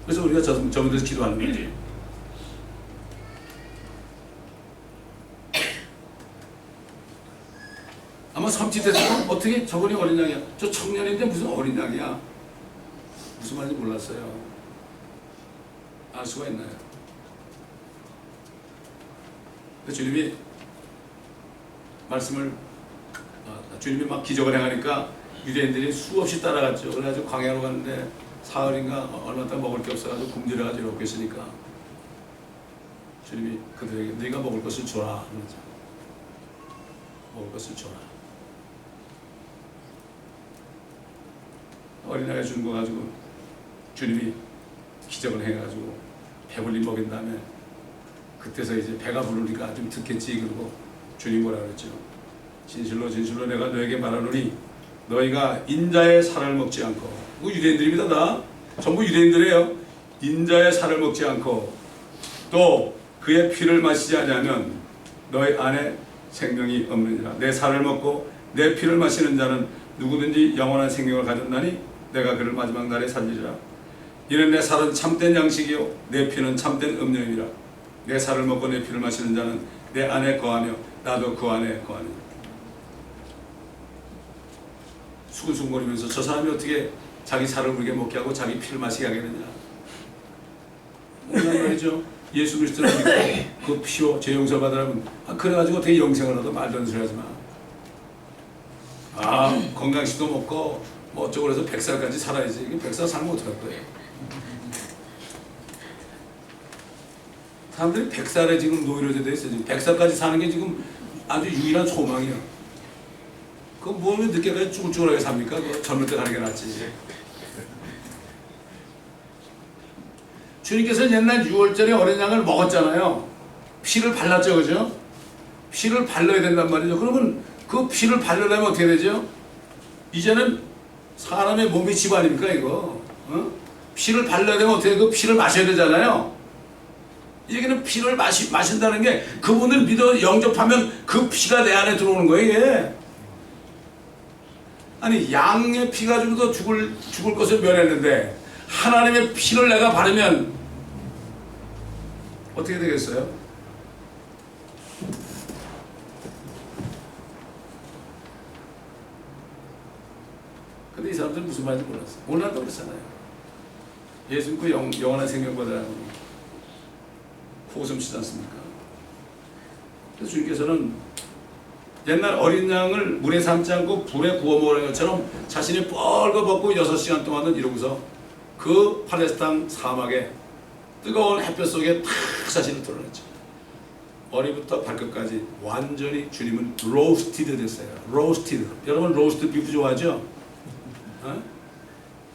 그래서 우리가 저분들에서 기도하는 거지. 아마 섬찟해서 어떻게 저분이 어린 양이야? 저 청년인데 무슨 어린 양이야? 무슨 말인지 몰랐어요. 알 수가 있나요? 주님이 말씀을 주님이 막 기적을 행하니까 유대인들이 수없이 따라갔죠. 그래가지고 광야로 갔는데 사흘인가 얼마 동안 먹을 게 없어가지고 굶주려가지고 이렇게 있으니까 주님이 그들에게 네가 먹을 것을 줘라. 먹을 것을 줘라. 어린아이가 준 거 가지고 주님이 기적을 해가지고 배불리 먹인 다음에 그때서 이제 배가 부르니까 좀 듣겠지. 그러고 주님 뭐라 그랬죠? 진실로 진실로 내가 너에게 말하노니 너희가 인자의 살을 먹지 않고, 그 유대인들입니다. 다 전부 유대인들이에요. 인자의 살을 먹지 않고 또 그의 피를 마시지 않으면 너희 안에 생명이 없느니라. 내 살을 먹고 내 피를 마시는 자는 누구든지 영원한 생명을 가졌나니 내가 그를 마지막 날에 살리리라. 이는 내 살은 참된 양식이요 내 피는 참된 음료이니라. 내 살을 먹고 내 피를 마시는 자는 내 안에 거하며 나도 그 안에 거하니. 수근수근거리면서 저 사람이 어떻게 자기 살을 그렇게 먹게 하고 자기 피를 마시게 하겠느냐. 뭐란 말이죠. 예수 그리스도를 믿고 그 피로 죄 용서 받으라면 그래가지고 어떻게 영생을 얻어. 말도 안 소리 하지 마. 건강식도 먹고 뭐 어쩌고 그래서 100살까지 살아야지. 100살 살면 어떡할 거예요. 사람들이 100살에 지금 노이로제 돼 있어요. 지금 100살까지 사는 게 지금 아주 유일한 소망이야. 그거 뭐면 늦게까지 쭈글쭈글하게 삽니까? 젊을 때 가는 게 낫지. 주님께서는 옛날 6월절에 어린 양을 먹었잖아요. 피를 발랐죠, 그죠? 피를 발라야 된단 말이죠. 그러면 그 피를 바르려면 어떻게 되죠? 이제는 사람의 몸이 집 아닙니까, 이거? 피를 발라야 되면 어떻게 그 피를 마셔야 되잖아요. 이 얘기는 피를 마신다는 게 그분을 믿어 영접하면 그 피가 내 안에 들어오는 거예요, 이게. 아니, 양의 피 가지고도 죽을 것을 면했는데 하나님의 피를 내가 바르면 어떻게 되겠어요? 근데 이 사람들은 무슨 말인지 몰랐어요. 몰랐다고 그랬잖아요. 예수 믿고 영원한 생명받으라고 호som 치지 않습니까? 그래서 주님께서는 옛날 어린 양을 물에 삶지 않고 불에 구워 먹으라는 것처럼 자신이 뻘거벗고 6시간 동안은 이러고서 그 팔레스타인 사막에 뜨거운 햇볕 속에 탁 자신을 드러냈죠. 머리부터 발끝까지 완전히 주님은 로스티드 됐어요. 로스티드. 여러분 로스트 비프 좋아하죠?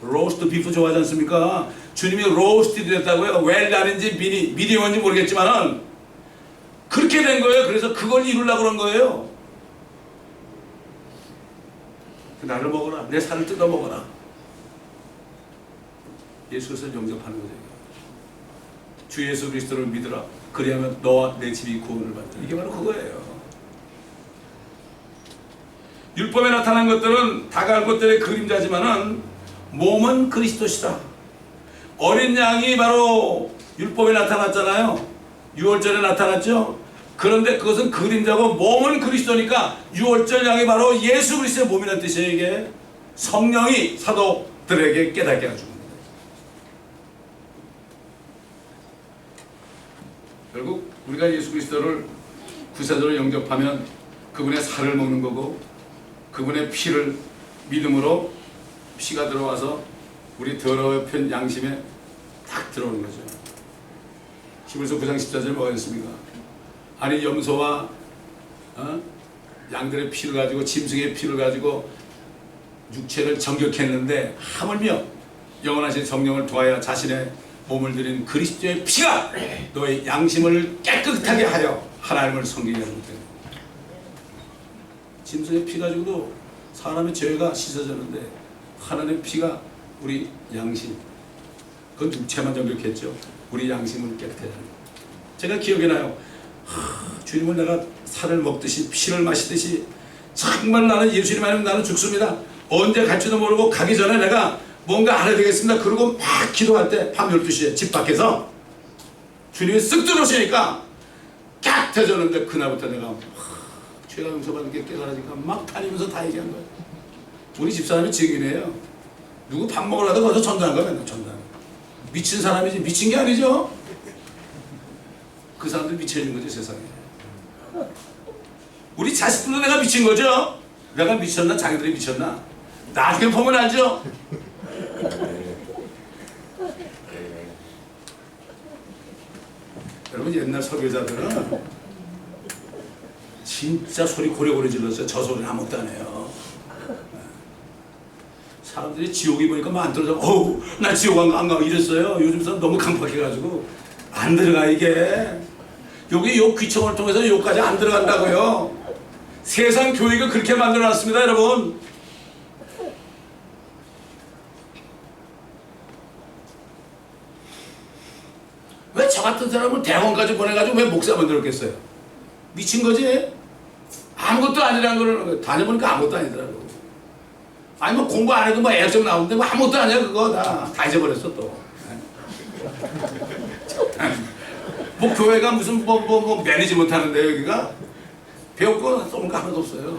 로스트 비프 좋아하지 않습니까? 주님이 로스티드 됐다고요. 웰단인지 미디엄인지 모르겠지만은 그렇게 된 거예요. 그래서 그걸 이루려고 그런 거예요. 나를 먹어라. 내 살을 뜯어 먹어라. 예수 그리스도를 영접하는 거죠. 주 예수 그리스도를 믿으라. 그리하면 너와 내 집이 구원을 받다. 이게 바로 그거예요. 율법에 나타난 것들은 다가올 것들의 그림자지만은 몸은 그리스도시다. 어린 양이 바로 율법에 나타났잖아요. 유월절에 나타났죠. 그런데 그것은 그림자고 몸은 그리스도니까 유월절 양이 바로 예수 그리스도의 몸이라는 뜻이에요. 이게 성령이 사도들에게 깨닫게 해주는 거예요. 결국 우리가 예수 그리스도를 구세주로 영접하면 그분의 살을 먹는 거고 그분의 피를 믿음으로 피가 들어와서 우리 더러운 양심에 딱 들어오는 거죠. 히브리서 9장 14절에 뭐가 있습니까? 아니 염소와 양들의 피를 가지고 짐승의 피를 가지고 육체를 정결했는데 하물며 영원하신 성령을 통하여 자신의 몸을 드린 그리스도의 피가 너의 양심을 깨끗하게 하여 하나님을 섬기게 하는 거예요. 짐승의 피 가지고도 사람의 죄가 씻어졌는데 하나님의 피가 우리 양심, 그건 육체만 정결했죠. 우리 양심을 깨끗하게 하는 거예요. 제가 기억이 나요. 주님은 내가 살을 먹듯이 피를 마시듯이 정말 나는 예수님 아니면 나는 죽습니다. 언제 갈지도 모르고 가기 전에 내가 뭔가 알아야 되겠습니다. 그러고 막 기도할 때 밤 12시에 집 밖에서 주님이 쓱 들어오시니까 깍 터졌는데 그날부터 내가 죄가 용서받는 게 깨달으니까 막 다니면서 다 얘기한 거예요. 우리 집사람이 증인이에요. 누구 밥 먹으려다 거기서 전도한 거야. 맨날 전도한 거야. 미친 사람이지 미친 게 아니죠. 그 사람들 미쳐있는 거죠 세상에. 우리 자식들도 내가 미친 거죠. 내가 미쳤나 자기들이 미쳤나 나중에 보면 알죠. 여러분 옛날 설교자들은 진짜 소리 고래고래 질렀어요. 저 소리는 아무것도 안 해요. 사람들이 지옥이 보니까 막 안 들어서 어우 나 지옥 안 가 이랬어요. 요즘 사람 너무 강팍해가지고 안 들어가 이게. 여기 요 귀청을 통해서 요까지 안 들어간다고요. 세상 교육을 그렇게 만들어놨습니다 여러분. 왜 저 같은 사람을 대학원까지 보내가지고 왜 목사 만들었겠어요? 미친 거지? 아무것도 아니라는 걸 다녀보니까 아무것도 아니더라고. 아니 뭐 공부 안 해도 뭐 애점 나오는데 뭐 아무것도 아니야 그거 다 잊어버렸어 또. 뭐 교회가 무슨 뭐 매니지먼트 하는데 여기가 배울 거 쏘는 거 하나도 없어요.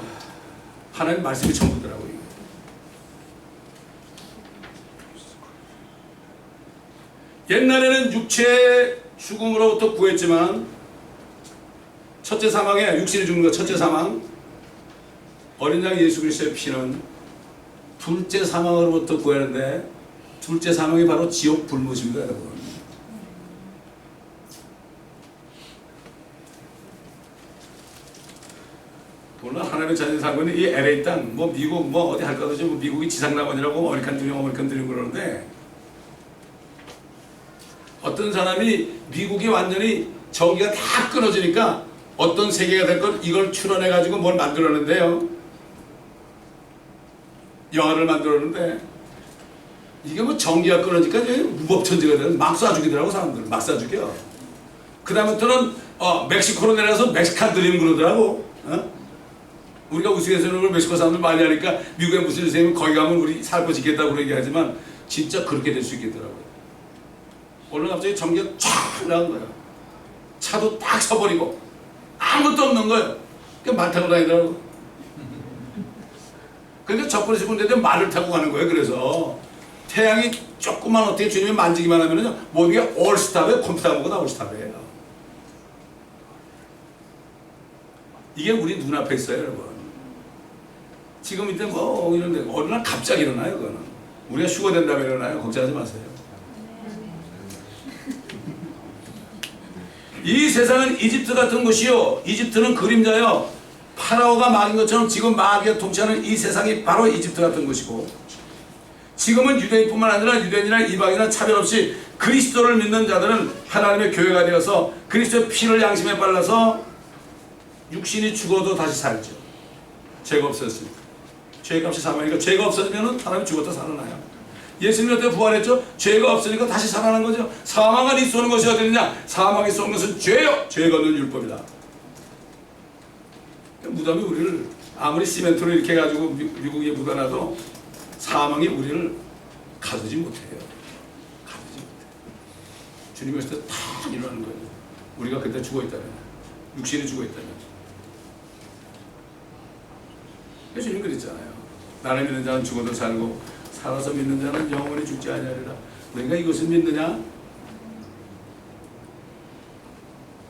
하나님 말씀이 전부더라고요. 옛날에는 육체의 죽음으로부터 구했지만 첫째 사망에 육신이 죽는 거 첫째 사망 어린 양 예수 그리스도의 피는 둘째 사망으로부터 구하는데 둘째 사망이 바로 지옥 불못입니다 여러분. 물론 하나님의 자녀 사고는 이 LA 땅, 뭐 미국 뭐 어디 할 것 없이 뭐 미국이 지상낙원이라고 어메리칸 드림 그러는데 어떤 사람이 미국이 완전히 전기가 다 끊어지니까 어떤 세계가 될 것 이걸 추론해 가지고 뭘 만들었는데요. 영화를 만들었는데 이게 뭐 전기가 끊어지니까 무법천지가 되는 막 쏴 죽이더라고 사람들 막 쏴 죽여. 그 다음부터는 멕시코로 내려서 멕시칸 드림 그러더라고. 우리가 우스갯소리로 멕시코 사람들 많이 하니까 미국에 무슨 일 생기면 거기 가면 우리 살고 지겠다고 얘기하지만 진짜 그렇게 될 수 있겠더라고요. 오늘 갑자기 전기가 쫙 나온 거야. 차도 딱 서버리고 아무것도 없는 거예요. 그러니까 말 타고 다니더라고. 그러니까 접근을 싶은데 말을 타고 가는 거예요. 그래서 태양이 조금만 어떻게 주님이 만지기만 하면은 모든 게 올스탑에 컴퓨터 보고 다 올스탑이에요. 이게 우리 눈앞에 있어요 여러분. 지금 이때 뭐 이런데 어느 날 갑자기 일어나요 그거는. 우리가 휴거된다면 일어나요. 걱정하지 마세요. 이 세상은 이집트 같은 곳이요. 이집트는 그림자요. 파라오가 막인 것처럼 지금 마귀가 통치하는 이 세상이 바로 이집트 같은 곳이고 지금은 유대인뿐만 아니라 유대인이나 이방이나 차별 없이 그리스도를 믿는 자들은 하나님의 교회가 되어서 그리스도의 피를 양심에 발라서 육신이 죽어도 다시 살죠. 죄가 없었으니까. 죄값이 사망이니까 죄가 없어지면 사람이 죽었다 살아나요. 예수님이 어떻게 부활했죠? 죄가 없으니까 다시 살아난 거죠. 사망을 쏘는 것이 어디냐? 사망이 쏘는 것은 죄요. 죄가 없는 율법이다. 무덤이 우리를 아무리 시멘트로 이렇게 해가지고 미국에 묻어놔도 사망이 우리를 가두지 못해요. 가두지 못해요. 주님이 오실 때 다 일어나는 거예요. 우리가 그때 죽어있다면, 육신이 죽어있다면. 주님 그랬잖아요. 나를 믿는 자는 죽어도 살고 살아서 믿는 자는 영원히 죽지 아니하리라. 우리가 이것을 믿느냐?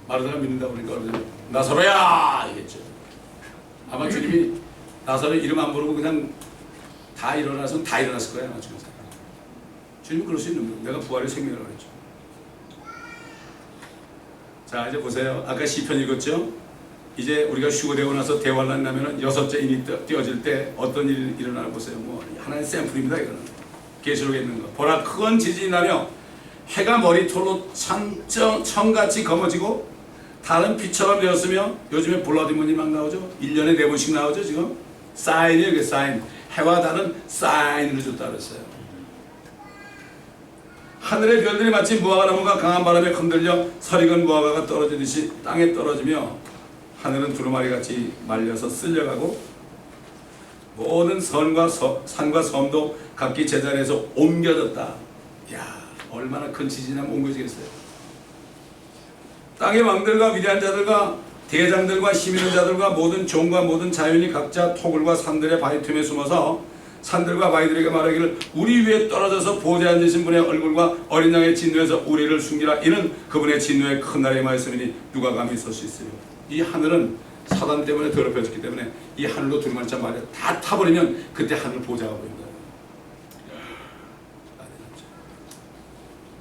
마르다가 믿는다고 그러니까 나사로야! 이겠죠. 아마 주님이 나사로 이름 안 부르고 그냥 다 일어나서 다 일어났을 거예요. 아마 주님은 그럴 수 있는 거예요. 내가 부활의 생명이라고 그랬죠. 자, 이제 보세요. 아까 시편 읽었죠? 이제 우리가 휴거되고 나서 대환란 나면은 여섯째 인이 띄어질 때 어떤 일이 일어나나 보세요. 뭐 하나의 샘플입니다. 이거는 계시록에 있는 거. 보라 큰 지진이 나며 해가 머리털로 청같이 검어지고 달은 빛처럼 되었으며 요즘에 블러드문이 막 나오죠. 1년에 4번씩 나오죠. 지금 사인이에요. 이게 사인. 해와 달은 사인을 줬다 그랬어요. 하늘의 별들이 마치 무화과나무가 강한 바람에 흔들려 설익은 무화과가 떨어지듯이 땅에 떨어지며 하늘은 두루마리같이 말려서 쓸려가고 모든 산과 섬도 각기 제자리에서 옮겨졌다. 이야, 얼마나 큰 지진이면 옮겨지겠어요. 땅의 왕들과 위대한 자들과 대장들과 힘 있는 자들과 모든 종과 모든 자연이 각자 토굴과 산들의 바위 틈에 숨어서 산들과 바위들에게 말하기를 우리 위에 떨어져서 보좌에 앉으신 분의 얼굴과 어린 양의 진노에서 우리를 숨기라. 이는 그분의 진노의 큰 날에 임하였으니 누가 감히 설 수 있으리요. 이 하늘은 사단 때문에 더럽혀졌기 때문에 이 하늘로 두루마리차 말이야 다 타버리면 그때 하늘 보좌가 보인다.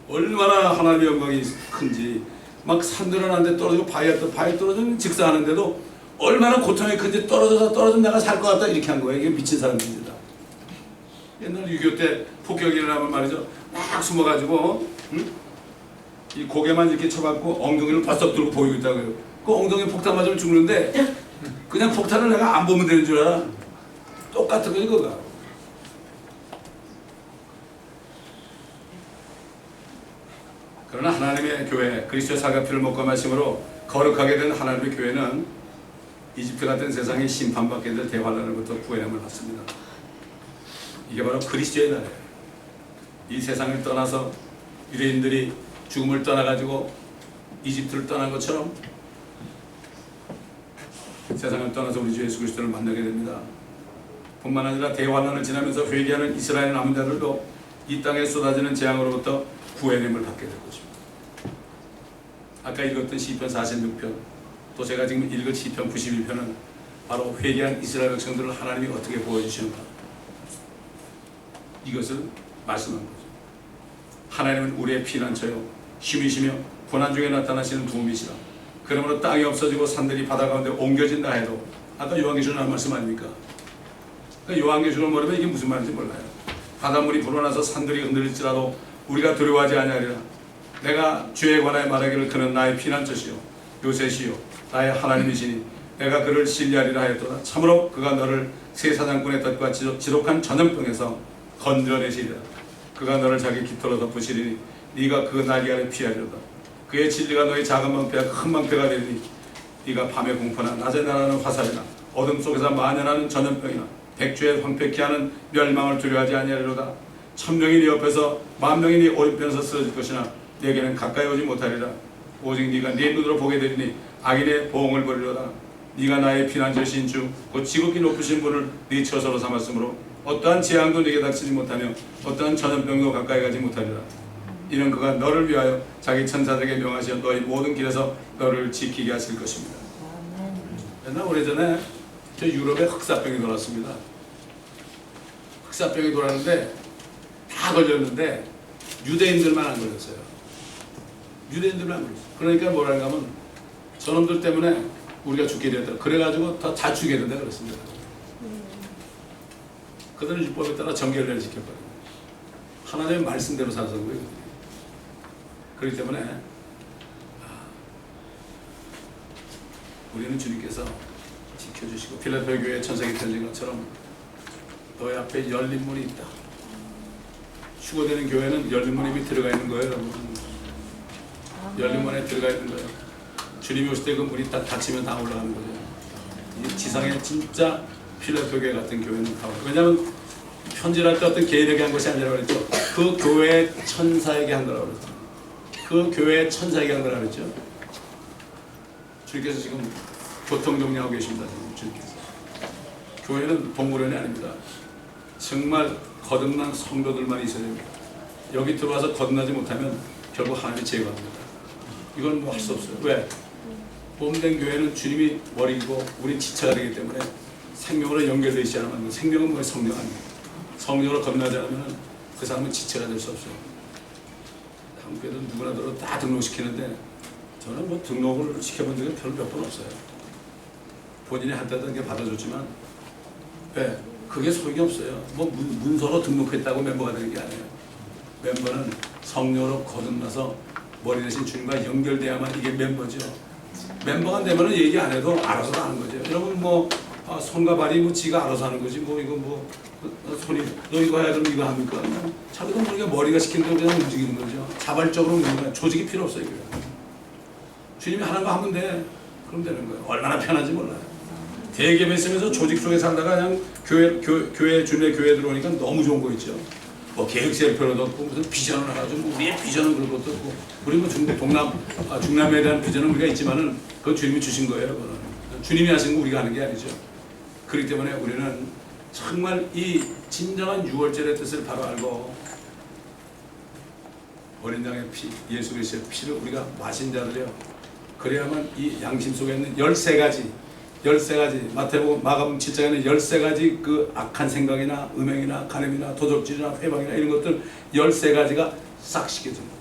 얼마나 하나님의 영광이 큰지. 막 산들은 한데 떨어지고 바위 떨어지면 직사하는데도 얼마나 고통이 큰지 떨어져서 내가 살 것 같다 이렇게 한 거예요. 이게 미친 사람들입니다. 옛날 6.25 때 폭격이 일어나면 말이죠. 막 숨어가지고 이 고개만 이렇게 쳐갖고 엉덩이를 바싹 들고 보이고 있다고요. 그 엉덩이 폭탄 맞으면 죽는데 그냥 폭탄을 내가 안 보면 되는 줄 알아. 똑같은 거 이거가. 그러나 하나님의 교회, 그리스도의 사과피를 먹고 마심으로 거룩하게 된 하나님의 교회는 이집트 같은 세상에 심판받게 될 대환란으로부터 구원함을 받습니다. 이게 바로 그리스도의 날이에요. 이 세상을 떠나서 유대인들이 죽음을 떠나가지고 이집트를 떠난 것처럼 세상을 떠나서 우리 주 예수 그리스도를 만나게 됩니다. 뿐만 아니라 대환란을 지나면서 회개하는 이스라엘 남은 자들도 이 땅에 쏟아지는 재앙으로부터 구원함을 받게 될 것입니다. 아까 읽었던 시편 46편 또 제가 지금 읽은 시편 91편은 바로 회개한 이스라엘 백성들을 하나님이 어떻게 보여주시는가 이것을 말씀한 거죠. 하나님은 우리의 피난처요 힘이시며 고난 중에 나타나시는 도움이시라. 그러므로 땅이 없어지고 산들이 바다 가운데 옮겨진다 해도 아까 요한계시록 나온 말씀 아닙니까? 그러니까 요한계시록 모르면 이게 무슨 말인지 몰라요. 바닷물이 불어나서 산들이 흔들릴지라도 우리가 두려워하지 아니하리라. 내가 주에 관하여 말하기를 그는 나의 피난처시요 요새시요 나의 하나님이시니 내가 그를 신뢰하리라 하였도다. 참으로 그가 너를 새 사냥꾼의 덫과 지독한 전염병에서 건져내시리라. 그가 너를 자기 깃털로 덮으시리니 네가 그 날개 아래 피하리로다. 그의 진리가 너의 작은 방패가 큰 방패가 되리니 네가 밤의 공포나 낮에 날아가는 화살이나 어둠 속에서 만연하는 전염병이나 백주에 황폐케 하는 멸망을 두려워하지 아니하리로다. 1000명이 네 옆에서 10,000명이 네 오른편에서 쓰러질 것이나 네게는 가까이 오지 못하리라. 오직 네가 네 눈으로 보게 되리니 악인의 보응을 보리로다. 네가 나의 피난처신 주 곧 지극히 높으신 분을 네 처소로 삼았으므로 어떠한 재앙도 네게 닥치지 못하며 어떠한 전염병도 가까이 가지 못하리라. 이는 그가 너를 위하여 자기 천사들에게 명하시어 너희 모든 길에서 너를 지키게 하실 것입니다. 옛날 오래전에 저 유럽에 흑사병이 돌았습니다. 흑사병이 돌았는데 다 걸렸는데 유대인들만 안 걸렸어요. 유대인들만 안 걸렸어요. 그러니까 뭐랄까 하면 저놈들 때문에 우리가 죽게 됐다. 그래가지고 다 죽게 된다 그랬습니다. 그들은 율법에 따라 정결례를 지켰거든요. 하나님의 말씀대로 살아서 거예요. 그렇기 때문에 우리는 주님께서 지켜주시고 필라델피아 교회 천사에게 편지한 것처럼 너희 앞에 열린 문이 있다. 휴거되는 교회는 열린 문 이미 들어가 있는 거예요, 여러분. 열린 문에 들어가 있는 거예요. 주님이 오실 때 그 문이 딱 닫히면 다 올라가는 거죠. 이 지상에 진짜 필라델피아 교회 같은 교회는 다 올라가요. 왜냐하면 편지를 할 때 어떤 개인에게 한 것이 아니라 그랬죠. 그 교회 천사에게 한 거라고 그랬죠. 그 교회 천사에게 한 거라고 그랬죠. 주님께서 지금 교통정리하고 계십니다. 지금 주님께서. 교회는 동물원이 아닙니다. 정말 거듭난 성도들만 있어야 됩니다. 여기 들어와서 거듭나지 못하면 결국 하나님이 제거합니다. 이건 뭐 할 수 없어요. 왜? 몸된 교회는 주님이 머리고 우린 지체가 되기 때문에 생명으로 연결되어 있지 않으면 생명은 뭐예요? 성령 아닙니까? 성령으로 거듭나지 않으면 그 사람은 지체가 될 수 없어요. 한국에도 누구나 들어 다 등록시키는데 저는 뭐 등록을 시켜본 적은 별로 몇 번 없어요. 본인이 한다던 게 받아줬지만 왜? 그게 소용이 없어요. 뭐 문서로 등록했다고 멤버가 되는 게 아니에요. 멤버는 성령으로 거듭나서 머리 대신 주님과 연결돼야만 이게 멤버죠. 멤버가 되면은 얘기 안 해도 알아서 하는 거죠. 여러분 뭐 손과 발이 뭐 지가 알아서 하는 거지 뭐 이거 뭐 손이 너 이거 해야 그럼 이거 합니까? 자기도 모르게 머리가 시킨 대로 그냥 움직이는 거죠. 자발적으로 움직이는 거예요. 조직이 필요 없어요. 이거. 주님이 하는 거 하면 돼. 그럼 되는 거예요. 얼마나 편한지 몰라요. 대개에 있으면서 조직 속에 살다가 그냥 교회 주님의 교회에 들어오니까 너무 좋은 거 있죠. 뭐 계획서를 필요도 없고 무슨 비전을 해가지고 뭐 우리의 비전은 그런 것도 없고 우리 뭐 중남에 대한 비전은 우리가 있지만은 그건 주님이 주신 거예요. 그거는. 주님이 하신 거 우리가 하는 게 아니죠. 그렇기 때문에 우리는 정말 이 진정한 유월절의 뜻을 바로 알고 어린 양의 피, 예수 그리스도의 피를 우리가 마신 자들이요. 그래야만 이 양심 속에 있는 13가지 마태복음 마가복음 7장에는 13가지 그 악한 생각이나 음행이나 간음이나 도적질이나 회방이나 이런 것들 13가지가 싹 씻겨집니다.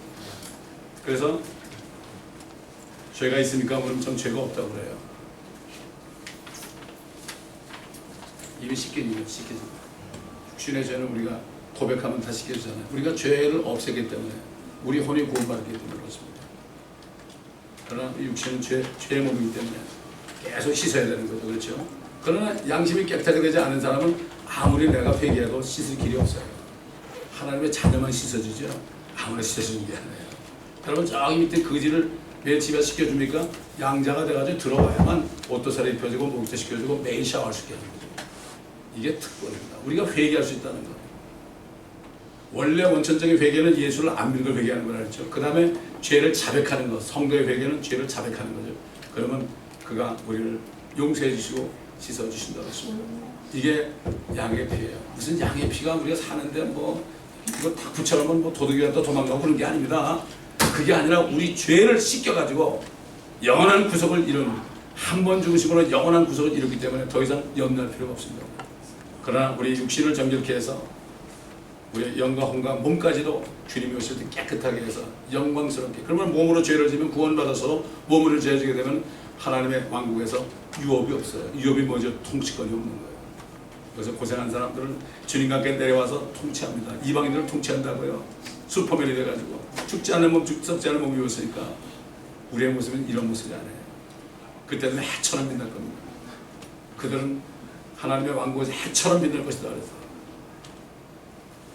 그래서 죄가 있습니까? 그럼 전 죄가 없다고 그래요. 이미 씻겨집니다. 육신의 죄는 우리가 고백하면 다 씻겨지잖아요. 우리가 죄를 없애기 때문에 우리 혼이 구원받기 때문에 그렇습니다. 그러나 육신은 죄의 몸이기 때문에 계속 씻어야 되는 거죠. 그렇죠? 그러나 양심이 깨끗하게 되지 않은 사람은 아무리 내가 회개해도 씻을 길이 없어요. 하나님의 자녀만 씻어주죠. 아무나 씻어주는 게 아니에요. 여러분 저기 밑에 거지를 매일 집에 씻겨줍니까? 양자가 돼가지고 들어와야만 옷도 새로 입혀주고 목도 씻겨주고 매일 샤워를 시켜주는 거죠. 이게 특권입니다. 우리가 회개할 수 있다는 거. 원래 원천적인 회개는 예수를 안 믿고 회개하는 거라 그랬죠. 그 다음에 죄를 자백하는 거. 성도의 회개는 죄를 자백하는 거죠. 그러면 그가 우리를 용서해 주시고 씻어 주신다고 했습니다. 이게 양의 피예요. 무슨 양의 피가 우리가 사는데 뭐 이거 다 붙여놓으면 뭐 도둑이 왔다 도망가고 그런 게 아닙니다. 그게 아니라 우리 죄를 씻겨가지고 영원한 구속을 이루는 한 번 죽으심으로 영원한 구속을 이루기 때문에 더 이상 염려할 필요가 없습니다. 그러나 우리 육신을 정결케 해서 우리의 영과 혼과 몸까지도 주님이 오실 때 깨끗하게 해서 영광스럽게 그러면 몸으로 죄를 지면 구원받아서 몸으로 죄를 지게 되면 하나님의 왕국에서 유업이 없어요. 유업이 뭐죠? 통치권이 없는 거예요. 그래서 고생한 사람들은 주님과 함께 내려와서 통치합니다. 이방인들을 통치한다고요. 슈퍼맨이 돼가지고 죽지 않는 몸, 썩지 않는 몸이 있으니까 우리의 모습은 이런 모습이 아니에요. 그때는 해처럼 빛날 겁니다. 그들은 하나님의 왕국에서 해처럼 빛날 것이다 그래서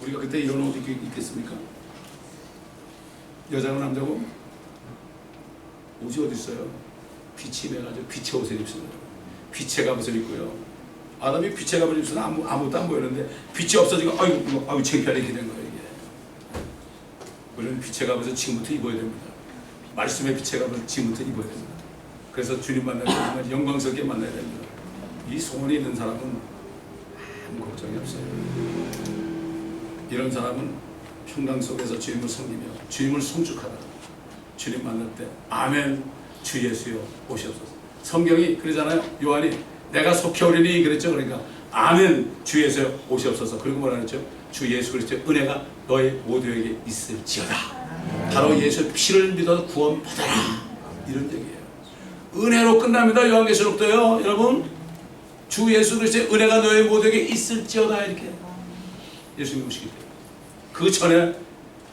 우리가 그때 이런 옷 입겠습니까? 여자고 남자고 옷이 어디 있어요? 빛이 내가지고 빛의 옷을 입습니다. 빛의 갑옷을 입고요. 아담이 빛의 갑옷을 입으면 아무것도 안 보이는데 빛이 없어지고 아유 창피하게 이렇게 된 거예요. 이게. 우리는 빛의 갑옷을 지금부터 입어야 됩니다. 말씀의 빛의 갑옷을 지금부터 입어야 됩니다. 그래서 주님 만날 때 정말 영광스럽게 만나야 됩니다. 이 소원이 있는 사람은 아무 걱정이 없어요. 이런 사람은 평강 속에서 주님을 섬기며 주님을 송축하다. 주님 만날 때 아멘 주 예수여 오시옵소서. 성경이 그러잖아요. 요한이 내가 속히 오리니 그랬죠. 그러니까 아멘 주 예수여 오시옵소서. 그리고 뭐라 그랬죠? 주 예수 그리스도의 은혜가 너희 모두에게 있을지어다. 바로 예수의 피를 믿어 구원 받아라. 이런 얘기예요. 은혜로 끝납니다. 요한계시록도요. 여러분 주 예수 그리스도의 은혜가 너희 모두에게 있을지어다 이렇게 예수님이 오시기 때문에 그 전에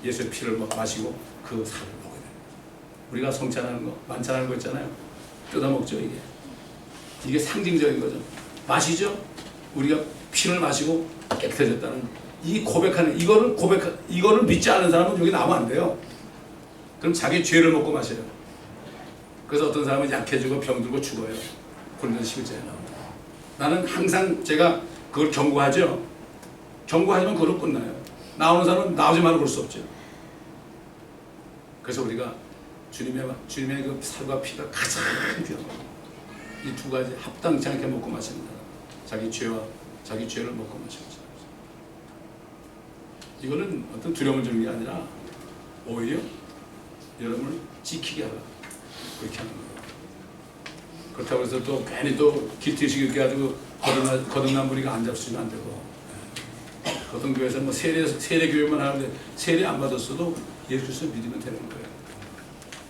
예수의 피를 마시고 그 살을 먹어야 돼요. 우리가 성찬하는 거, 만찬하는 거 있잖아요. 뜯어먹죠 이게. 이게 상징적인 거죠. 마시죠. 우리가 피를 마시고 깨끗해졌다는 이 고백하는 이거를 믿지 않는 사람은 여기 나오면 안 돼요. 그럼 자기 죄를 먹고 마셔요. 그래서 어떤 사람은 약해지고 병들고 죽어요. 고린도서 11장에 나옵니다. 나는 항상 제가 그걸 경고하죠. 경고하지만 그걸로 끝나요. 나오는 사람은 나오지 말고 그럴 수 없죠. 그래서 우리가 주님의 그 살과 피가 가장 귀한 거. 이 두 가지 합당치 않게 먹고 마시는 사람. 자기 죄를 먹고 마시는 사람. 이거는 어떤 두려움을 주는 게 아니라 오히려 여러분을 지키게 하라. 그렇게 하는 거예요. 그렇다고 해서 또 괜히 또 기특식 이렇게 가지고 거듭난 분이가 안 잡수면 안 되고, 어떤 교회에서 뭐 세례 교육만 하는데 세례 안 받았어도 예수 그리스도 믿으면 되는 거예요.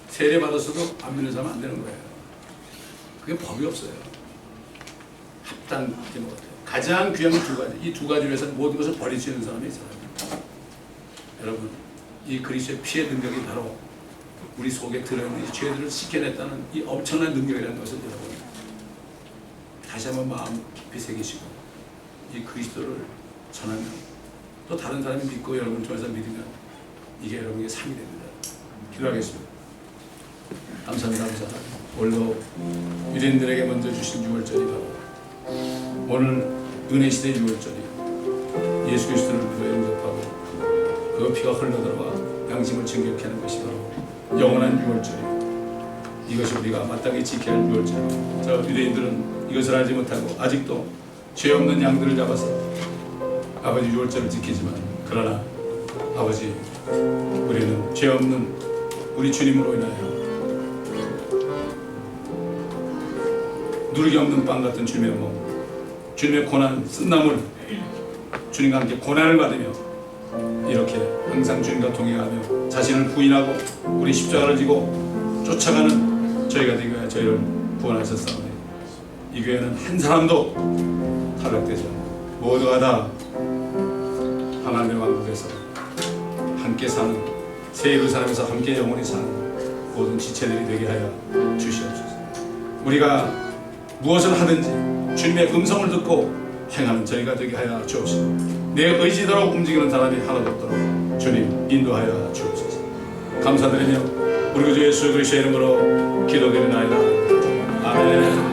세례 받았어도 안 믿는 사람은 안 되는 거예요. 그게 법이 없어요. 합당하게 먹어야 돼요. 가장 귀한 게 두 가지. 이 두 가지를 위해서 모든 것을 버릴 수 있는 사람이 이 사람입니다. 여러분, 이 그리스도의 피의 능력이 바로 우리 속에 들어있는 이 죄들을 씻겨냈다는 이 엄청난 능력이라는 것을 여러분 다시 한번 마음 깊이 새기시고 이 그리스도를 전하면, 또 다른 사람이 믿고 여러분 통해서 믿으면 이게 여러분에게 삶이 됩니다. 기도하겠습니다. 감사합니다. 오늘도 유대인들에게 먼저 주신 6월절이 바로 오늘 은혜 시대 6월절이 예수 그리스도를 믿어 영접하고 그 피가 흘러들어와 양심을 정결케 하는 것이 바로 영원한 6월절이고, 이것이 우리가 마땅히 지켜야 할 6월절이고, 저 유대인들은 이것을 알지 못하고 아직도 죄 없는 양들을 잡아서 아버지 6월절을 지키지만, 그러나 아버지 우리는 죄 없는 우리 주님으로 인하여 누르기 없는 빵 같은 주님의 몸, 주님의 고난 쓴나물, 주님과 함께 고난을 받으며 이렇게 항상 주님과 동행하며 자신을 부인하고 우리 십자가를 지고 쫓아가는 저희가 되기 위해 저희를 구원하셨사오니, 이 교회는 한 사람도 탈락되지 않고 모두가 다 하나님의 왕국에서 함께 사는 새 예루살렘에서 함께 영원히 사는 모든 지체들이 되게 하여 주시옵소서. 우리가 무엇을 하든지 주님의 음성을 듣고 행하는 저희가 되게 하여 주옵소서. 내 의지대로 움직이는 사람이 하나도 없도록 주님 인도하여 주옵소서. 감사드리며 우리 주 예수 그리스도의 이름으로 기도드리나이다. 아멘.